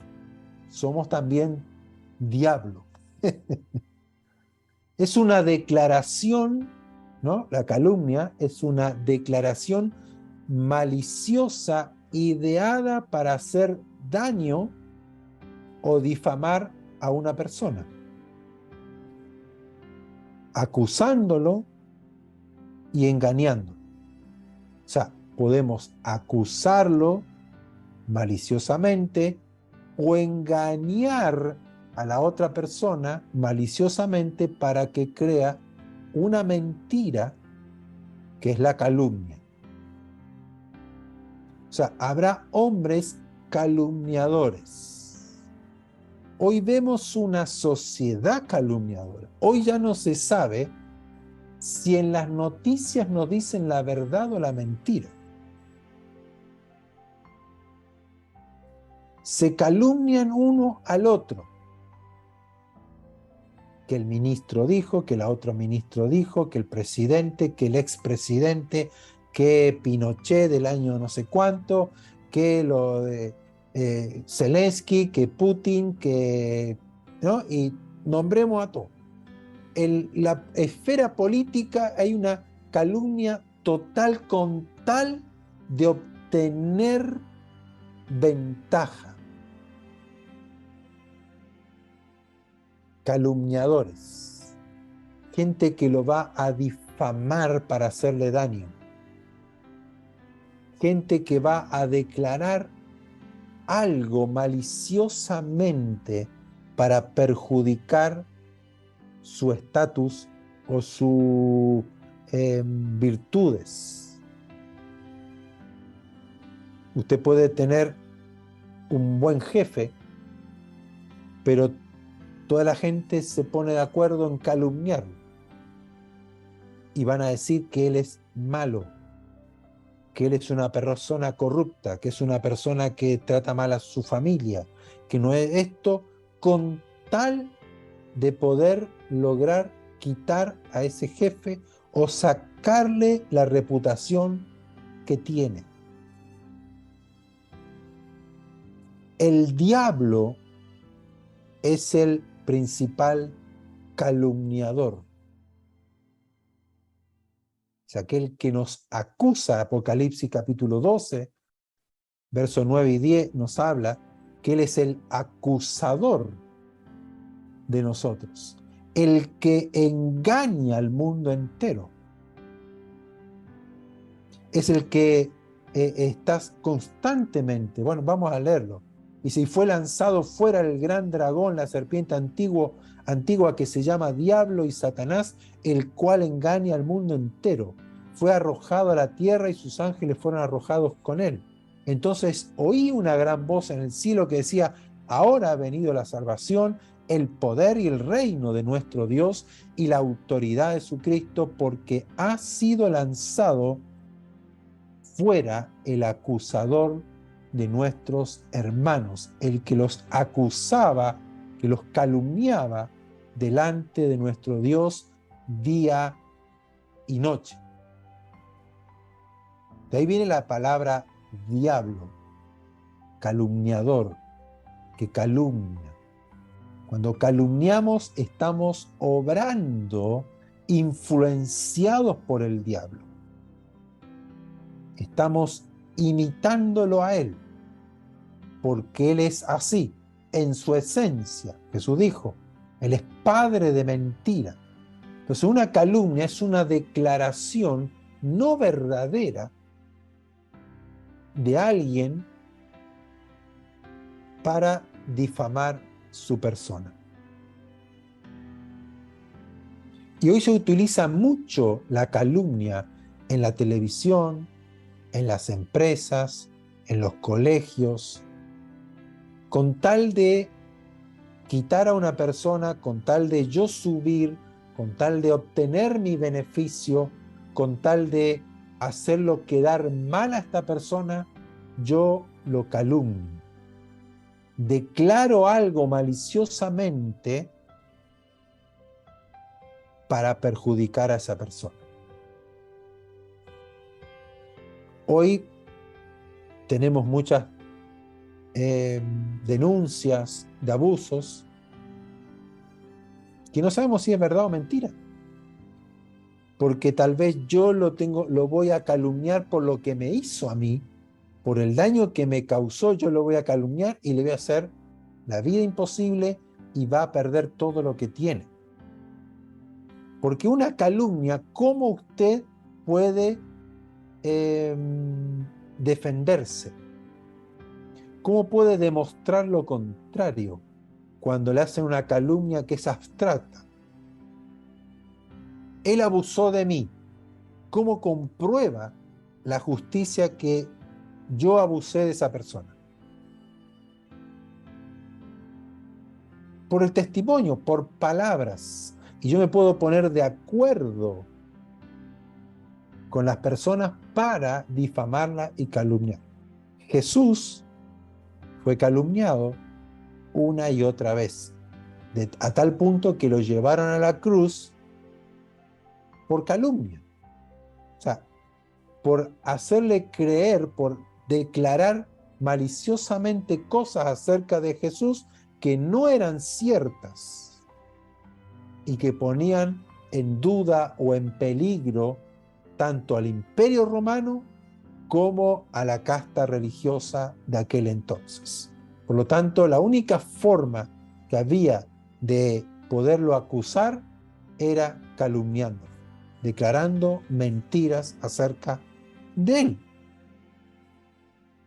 somos también diablo. Es una declaración, ¿no? La calumnia es una declaración maliciosa, ideada para hacer daño o difamar a una persona, acusándolo y engañándolo. O sea, podemos acusarlo maliciosamente o engañar a la otra persona maliciosamente para que crea una mentira, que es la calumnia. O sea, habrá hombres calumniadores. Hoy vemos una sociedad calumniadora. Hoy ya no se sabe si en las noticias nos dicen la verdad o la mentira. Se calumnian uno al otro. Que el ministro dijo, que el otro ministro dijo, que el presidente, que el expresidente, que Pinochet del año no sé cuánto, que lo de Zelensky, que Putin, que, ¿no? Y nombremos a todos. En la esfera política hay una calumnia total con tal de obtener ventaja. Calumniadores, gente que lo va a difamar para hacerle daño, gente que va a declarar algo maliciosamente para perjudicar su estatus o sus virtudes. Usted puede tener un buen jefe, pero toda la gente se pone de acuerdo en calumniarlo y van a decir que él es malo, que él es una persona corrupta, que es una persona que trata mal a su familia, que no es esto, con tal de poder lograr quitar a ese jefe o sacarle la reputación que tiene. El diablo es el principal calumniador. Es aquel que nos acusa. Apocalipsis capítulo 12, versos 9 y 10 nos habla que él es el acusador de nosotros, el que engaña al mundo entero. Es el que estás constantemente, bueno, vamos a leerlo. Y si fue lanzado fuera el gran dragón, la serpiente antigua que se llama Diablo y Satanás, el cual engaña al mundo entero. Fue arrojado a la tierra y sus ángeles fueron arrojados con él. Entonces oí una gran voz en el cielo que decía: ahora ha venido la salvación, el poder y el reino de nuestro Dios y la autoridad de su Cristo, porque ha sido lanzado fuera el acusador de nuestros hermanos, el que los acusaba, que los calumniaba delante de nuestro Dios día y noche. De ahí viene la palabra diablo, calumniador, que calumnia. Cuando calumniamos estamos obrando influenciados por el diablo. Estamos imitándolo a él, porque él es así, en su esencia. Jesús dijo, él es padre de mentira. Entonces una calumnia es una declaración no verdadera de alguien para difamar su persona. Y hoy se utiliza mucho la calumnia en la televisión, en las empresas, en los colegios, con tal de quitar a una persona, con tal de yo subir, con tal de obtener mi beneficio, con tal de hacerlo quedar mal a esta persona, yo lo calumnio. Declaro algo maliciosamente para perjudicar a esa persona. Hoy tenemos muchas denuncias de abusos que no sabemos si es verdad o mentira, porque tal vez yo lo voy a calumniar por lo que me hizo a mí, por el daño que me causó, yo lo voy a calumniar y le voy a hacer la vida imposible y va a perder todo lo que tiene. Porque una calumnia, ¿cómo usted puede defenderse? ¿Cómo puede demostrar lo contrario cuando le hacen una calumnia que es abstracta? Él abusó de mí. ¿Cómo comprueba la justicia que yo abusé de esa persona? Por el testimonio, por palabras. Y yo me puedo poner de acuerdo con las personas para difamarla y calumniar. Jesús fue calumniado una y otra vez, a tal punto que lo llevaron a la cruz por calumnia. O sea, por hacerle creer, por declarar maliciosamente cosas acerca de Jesús que no eran ciertas y que ponían en duda o en peligro tanto al Imperio Romano como a la casta religiosa de aquel entonces. Por lo tanto, la única forma que había de poderlo acusar era calumniándolo, declarando mentiras acerca de él.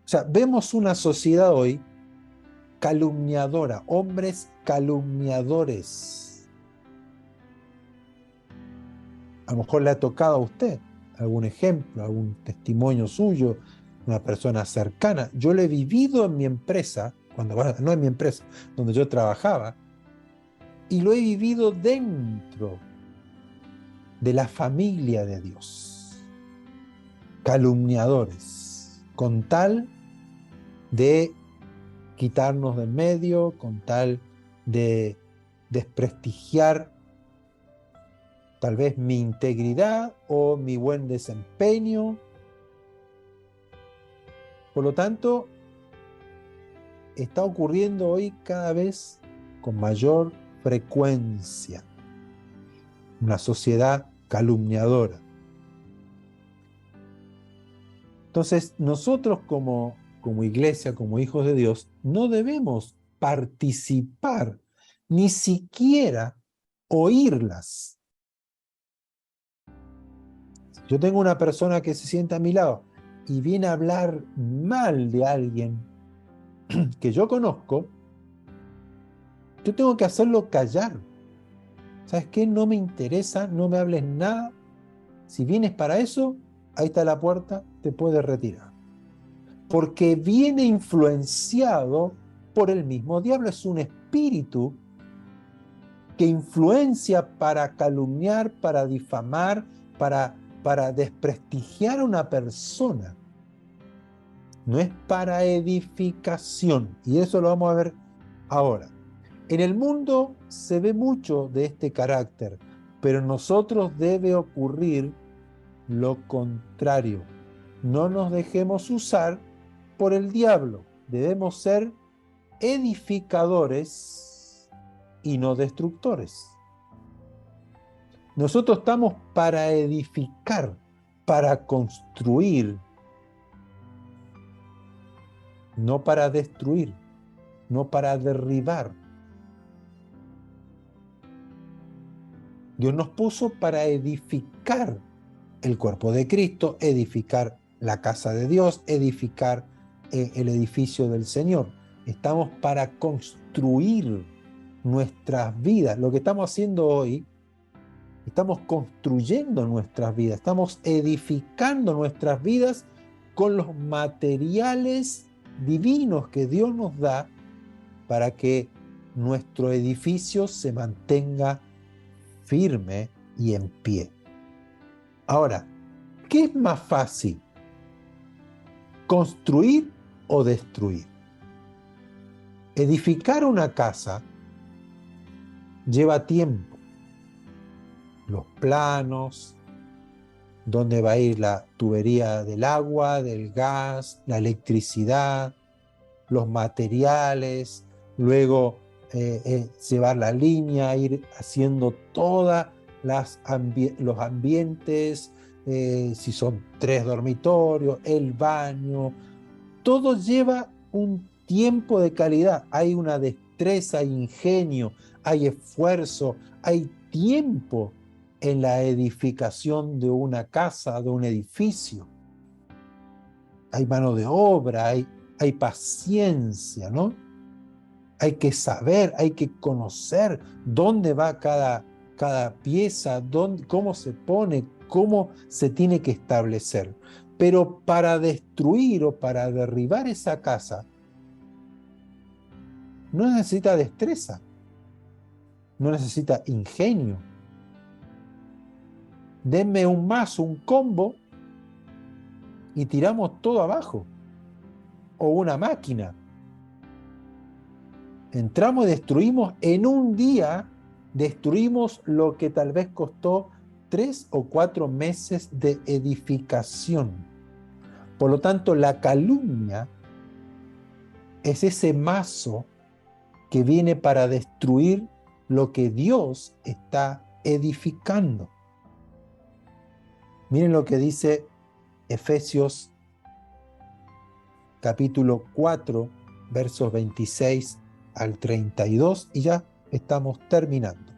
O sea, vemos una sociedad hoy calumniadora, hombres calumniadores. A lo mejor le ha tocado a usted algún ejemplo, algún testimonio suyo, una persona cercana. Yo lo he vivido en mi empresa, no en mi empresa, donde yo trabajaba, y lo he vivido dentro de la familia de Dios. Calumniadores, con tal de quitarnos del medio, con tal de desprestigiar tal vez mi integridad o mi buen desempeño. Por lo tanto, está ocurriendo hoy cada vez con mayor frecuencia una sociedad calumniadora. Entonces, nosotros como iglesia, como hijos de Dios, no debemos participar, ni siquiera oírlas. Yo tengo una persona que se sienta a mi lado y viene a hablar mal de alguien que yo conozco, yo tengo que hacerlo callar. ¿Sabes qué? No me interesa, no me hables nada. Si vienes para eso, ahí está la puerta, te puedes retirar. Porque viene influenciado por el mismo diablo, es un espíritu que influencia para calumniar, para difamar, para desprestigiar a una persona. no es para edificación. Y eso lo vamos a ver ahora. En el mundo se ve mucho de este carácter, pero en nosotros debe ocurrir lo contrario. No nos dejemos usar por el diablo. Debemos ser edificadores y no destructores. Nosotros estamos para edificar, para construir, no para destruir, no para derribar. Dios nos puso para edificar el cuerpo de Cristo, edificar la casa de Dios, edificar el edificio del Señor. Estamos para construir nuestras vidas. Lo que estamos haciendo hoy, estamos construyendo nuestras vidas, estamos edificando nuestras vidas con los materiales divinos que Dios nos da para que nuestro edificio se mantenga firme y en pie. Ahora, ¿qué es más fácil? ¿Construir o destruir? Edificar una casa lleva tiempo. Los planos, dónde va a ir la tubería del agua, del gas, la electricidad, los materiales, luego llevar la línea, ir haciendo todos los ambientes, si son 3 dormitorios, el baño, todo lleva un tiempo de calidad. Hay una destreza, hay ingenio, hay esfuerzo, hay tiempo en la edificación de una casa, de un edificio. Hay mano de obra, hay paciencia, ¿no? Hay que saber, hay que conocer dónde va cada pieza, cómo se pone, cómo se tiene que establecer. Pero para destruir o para derribar esa casa, no necesita destreza, no necesita ingenio. Denme un mazo, un combo, y tiramos todo abajo. O una máquina. Entramos y destruimos en un día, destruimos lo que tal vez costó 3 o 4 meses de edificación. Por lo tanto, la calumnia es ese mazo que viene para destruir lo que Dios está edificando. Miren lo que dice Efesios capítulo 4, versos 26 al 32, y ya estamos terminando.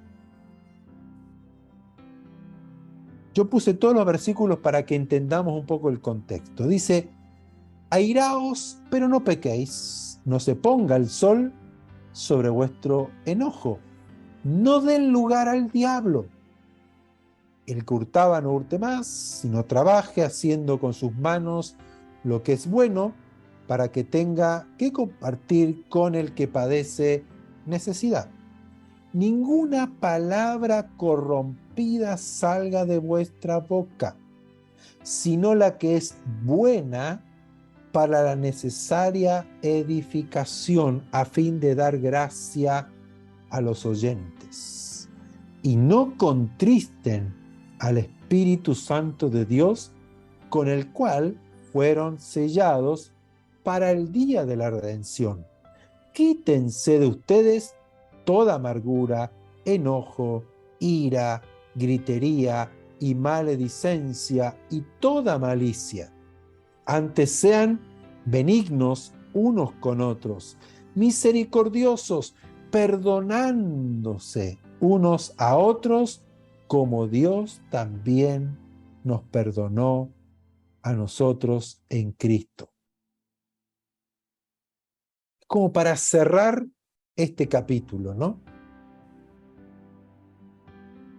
Yo puse todos los versículos para que entendamos un poco el contexto. Dice: airaos, pero no pequéis, no se ponga el sol sobre vuestro enojo, no den lugar al diablo. El que hurtaba no hurte más, sino trabaje haciendo con sus manos lo que es bueno, para que tenga que compartir con el que padece necesidad. Ninguna palabra corrompida salga de vuestra boca, sino la que es buena para la necesaria edificación, a fin de dar gracia a los oyentes. Y no contristen al Espíritu Santo de Dios, con el cual fueron sellados para el día de la redención. Quítense de ustedes toda amargura, enojo, ira, gritería y maledicencia y toda malicia. Antes sean benignos unos con otros, misericordiosos, perdonándose unos a otros, como Dios también nos perdonó a nosotros en Cristo. Como para cerrar este capítulo, ¿no?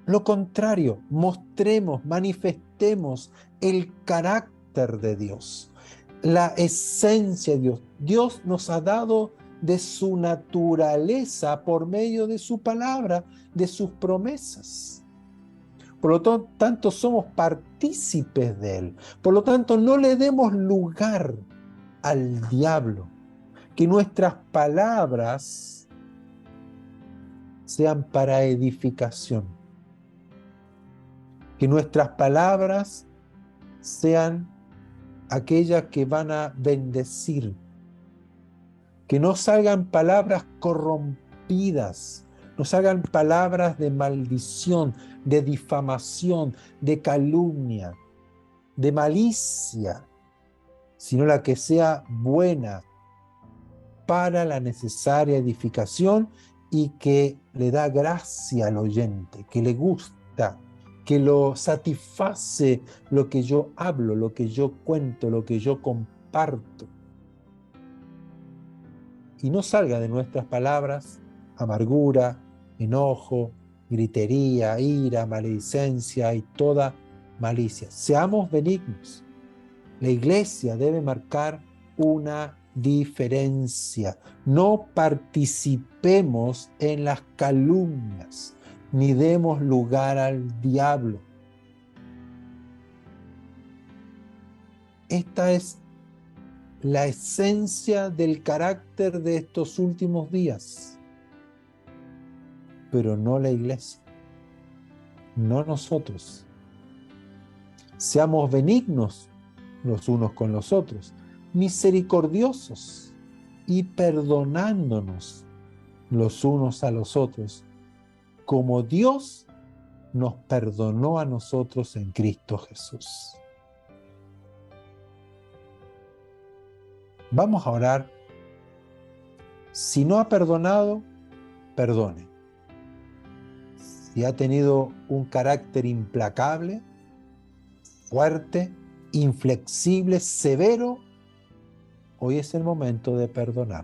Lo contrario, mostremos, manifestemos el carácter de Dios, la esencia de Dios. Dios nos ha dado de su naturaleza por medio de su palabra, de sus promesas. Por lo somos partícipes de Él. Por lo tanto, no le demos lugar al diablo. Que nuestras palabras sean para edificación. Que nuestras palabras sean aquellas que van a bendecir. Que no salgan palabras corrompidas, no salgan palabras de maldición, de difamación, de calumnia, de malicia, sino la que sea buena para la necesaria edificación y que le da gracia al oyente, que le gusta, que lo satisface lo que yo hablo, lo que yo cuento, lo que yo comparto. Y no salga de nuestras palabras amargura, enojo, gritería, ira, maledicencia y toda malicia. Seamos benignos. La iglesia debe marcar una diferencia. No participemos en las calumnias, ni demos lugar al diablo. Esta es la esencia del carácter de estos últimos días, pero no la iglesia, no nosotros. Seamos benignos los unos con los otros, misericordiosos y perdonándonos los unos a los otros, como Dios nos perdonó a nosotros en Cristo Jesús. Vamos a orar. Si no ha perdonado, perdone. Si ha tenido un carácter implacable, fuerte, inflexible, severo, hoy es el momento de perdonar.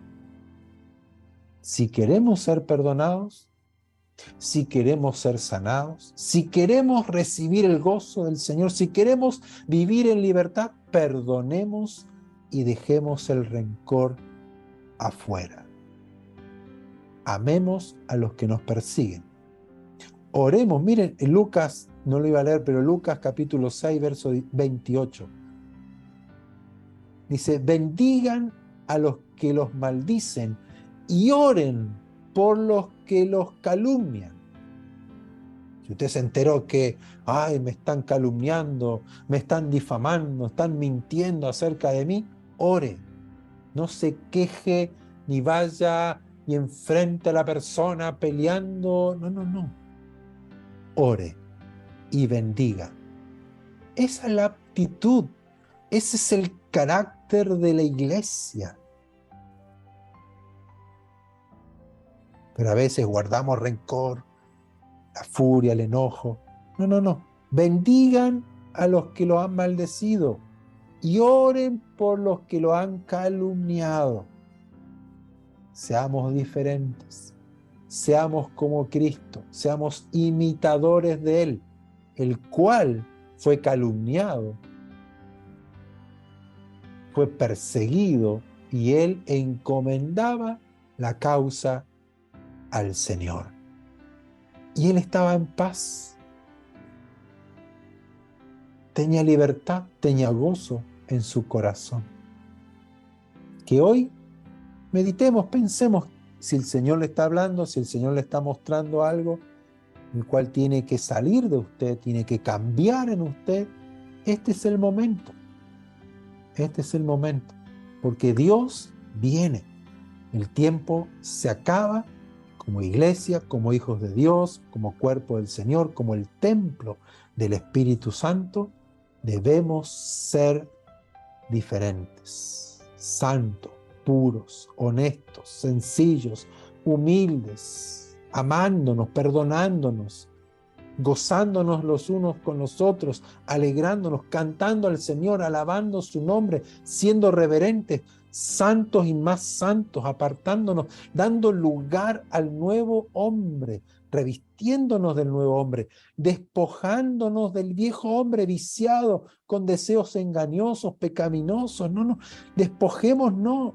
Si queremos ser perdonados, si queremos ser sanados, si queremos recibir el gozo del Señor, si queremos vivir en libertad, perdonemos y dejemos el rencor afuera. Amemos a los que nos persiguen. Oremos, miren, en Lucas, no lo iba a leer, pero Lucas capítulo 6, verso 28. Dice, bendigan a los que los maldicen y oren por los que los calumnian. Si usted se enteró que, me están calumniando, me están difamando, están mintiendo acerca de mí, ore. No se queje ni vaya y enfrente a la persona peleando. No. Ore y bendiga. Esa es la actitud, ese es el carácter de la iglesia. Pero a veces guardamos rencor, la furia, el enojo. No. Bendigan a los que lo han maldecido y oren por los que lo han calumniado. Seamos diferentes, seamos como Cristo, seamos imitadores de Él, el cual fue calumniado, fue perseguido y Él encomendaba la causa al Señor. Y Él estaba en paz, tenía libertad, tenía gozo en su corazón. Que hoy meditemos, pensemos si el Señor le está hablando, si el Señor le está mostrando algo, el cual tiene que salir de usted, tiene que cambiar en usted. Este es el momento. Este es el momento. Porque Dios viene. El tiempo se acaba. Como iglesia, como hijos de Dios, como cuerpo del Señor, como el templo del Espíritu Santo, debemos ser diferentes, santos, puros, honestos, sencillos, humildes, amándonos, perdonándonos, gozándonos los unos con los otros, alegrándonos, cantando al Señor, alabando su nombre, siendo reverentes, santos y más santos, apartándonos, dando lugar al nuevo hombre, revistiéndonos del nuevo hombre, despojándonos del viejo hombre viciado con deseos engañosos, pecaminosos. No, despojémonos,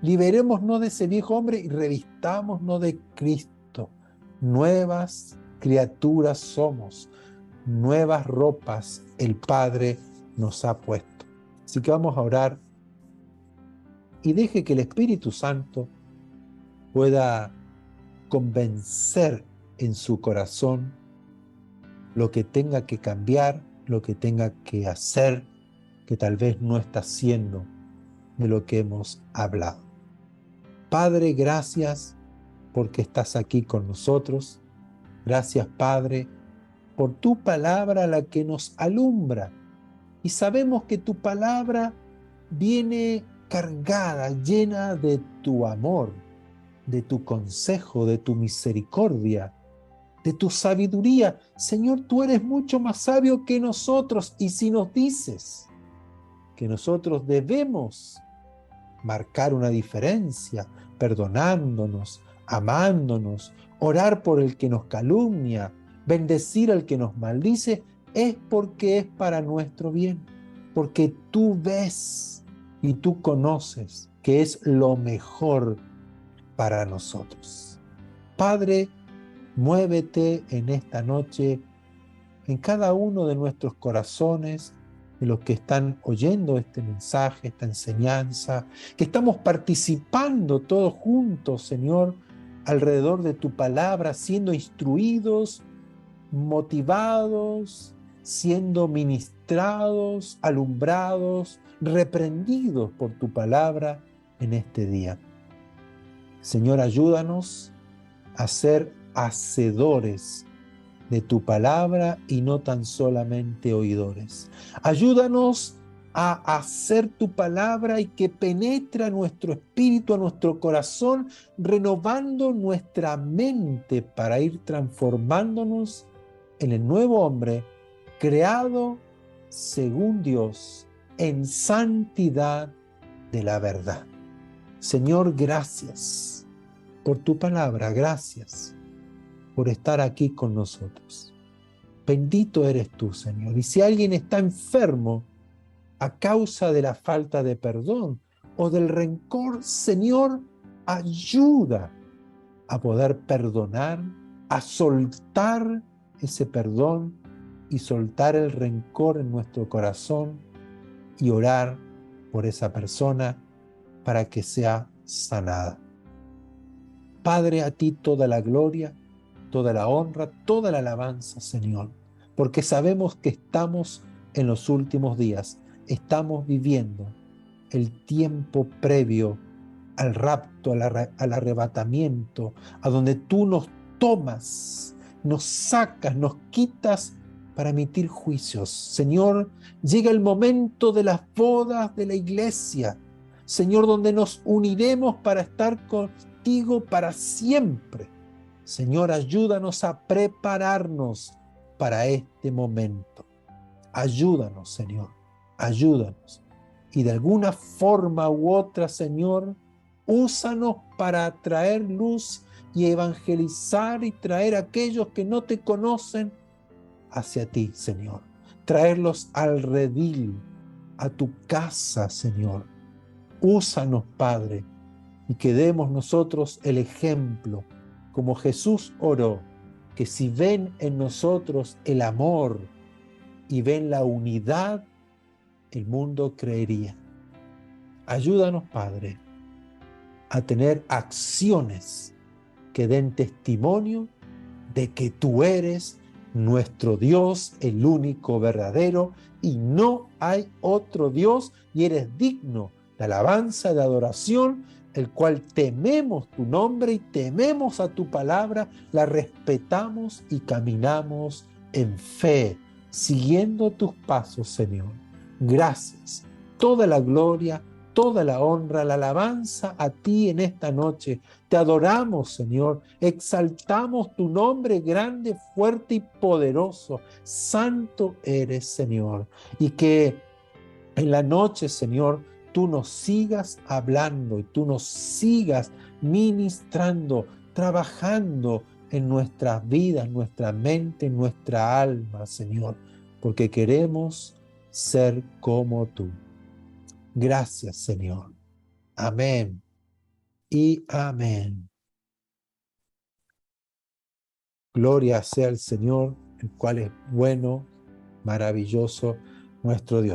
liberémonos de ese viejo hombre y revistámonos de Cristo. Nuevas criaturas somos, nuevas ropas el Padre nos ha puesto. Así que vamos a orar y deje que el Espíritu Santo pueda convencer en su corazón lo que tenga que cambiar, lo que tenga que hacer, que tal vez no está haciendo de lo que hemos hablado. Padre, gracias porque estás aquí con nosotros. Gracias, Padre, por tu palabra, la que nos alumbra. Y sabemos que tu palabra viene cargada, llena de tu amor, de tu consejo, de tu misericordia, de tu sabiduría. Señor, tú eres mucho más sabio que nosotros, y si nos dices que nosotros debemos marcar una diferencia, perdonándonos, amándonos, orar por el que nos calumnia, bendecir al que nos maldice, es porque es para nuestro bien, porque tú ves y tú conoces que es lo mejor para nosotros. Padre, muévete en esta noche en cada uno de nuestros corazones, de los que están oyendo este mensaje, esta enseñanza, que estamos participando todos juntos, Señor, alrededor de tu palabra, siendo instruidos, motivados, siendo ministrados, alumbrados, reprendidos por tu palabra en este día. Señor, ayúdanos a ser hacedores de tu palabra y no tan solamente oidores. Ayúdanos a hacer tu palabra y que penetre a nuestro espíritu, a nuestro corazón, renovando nuestra mente para ir transformándonos en el nuevo hombre creado según Dios en santidad de la verdad. Señor, gracias por tu palabra, gracias por estar aquí con nosotros. Bendito eres tú, Señor. Y si alguien está enfermo a causa de la falta de perdón o del rencor, Señor, ayuda a poder perdonar, a soltar ese perdón y soltar el rencor en nuestro corazón y orar por esa persona para que sea sanada. Padre, a ti toda la gloria, toda la honra, toda la alabanza, Señor, porque sabemos que estamos en los últimos días, estamos viviendo el tiempo previo al rapto, al arrebatamiento, a donde tú nos tomas, nos sacas, nos quitas para emitir juicios. Señor, llega el momento de las bodas de la iglesia, Señor, donde nos uniremos para estar contigo para siempre. Señor, ayúdanos a prepararnos para este momento. Ayúdanos, Señor, ayúdanos. Y de alguna forma u otra, Señor, úsanos para traer luz y evangelizar y traer a aquellos que no te conocen hacia ti, Señor. Traerlos al redil, a tu casa, Señor. Úsanos, Padre, y que demos nosotros el ejemplo, como Jesús oró, que si ven en nosotros el amor y ven la unidad, el mundo creería. Ayúdanos, Padre, a tener acciones que den testimonio de que tú eres nuestro Dios, el único verdadero, y no hay otro Dios, y eres digno de alabanza, de adoración, el cual tememos tu nombre y tememos a tu palabra, la respetamos y caminamos en fe, siguiendo tus pasos, Señor. Gracias. Toda la gloria, toda la honra, la alabanza a ti en esta noche. Te adoramos, Señor. Exaltamos tu nombre grande, fuerte y poderoso. Santo eres, Señor. Y que en la noche, Señor, tú nos sigas hablando y tú nos sigas ministrando, trabajando en nuestras vidas, nuestra mente, nuestra alma, Señor, porque queremos ser como tú. Gracias, Señor. Amén y amén. Gloria sea el Señor, el cual es bueno, maravilloso, nuestro Dios.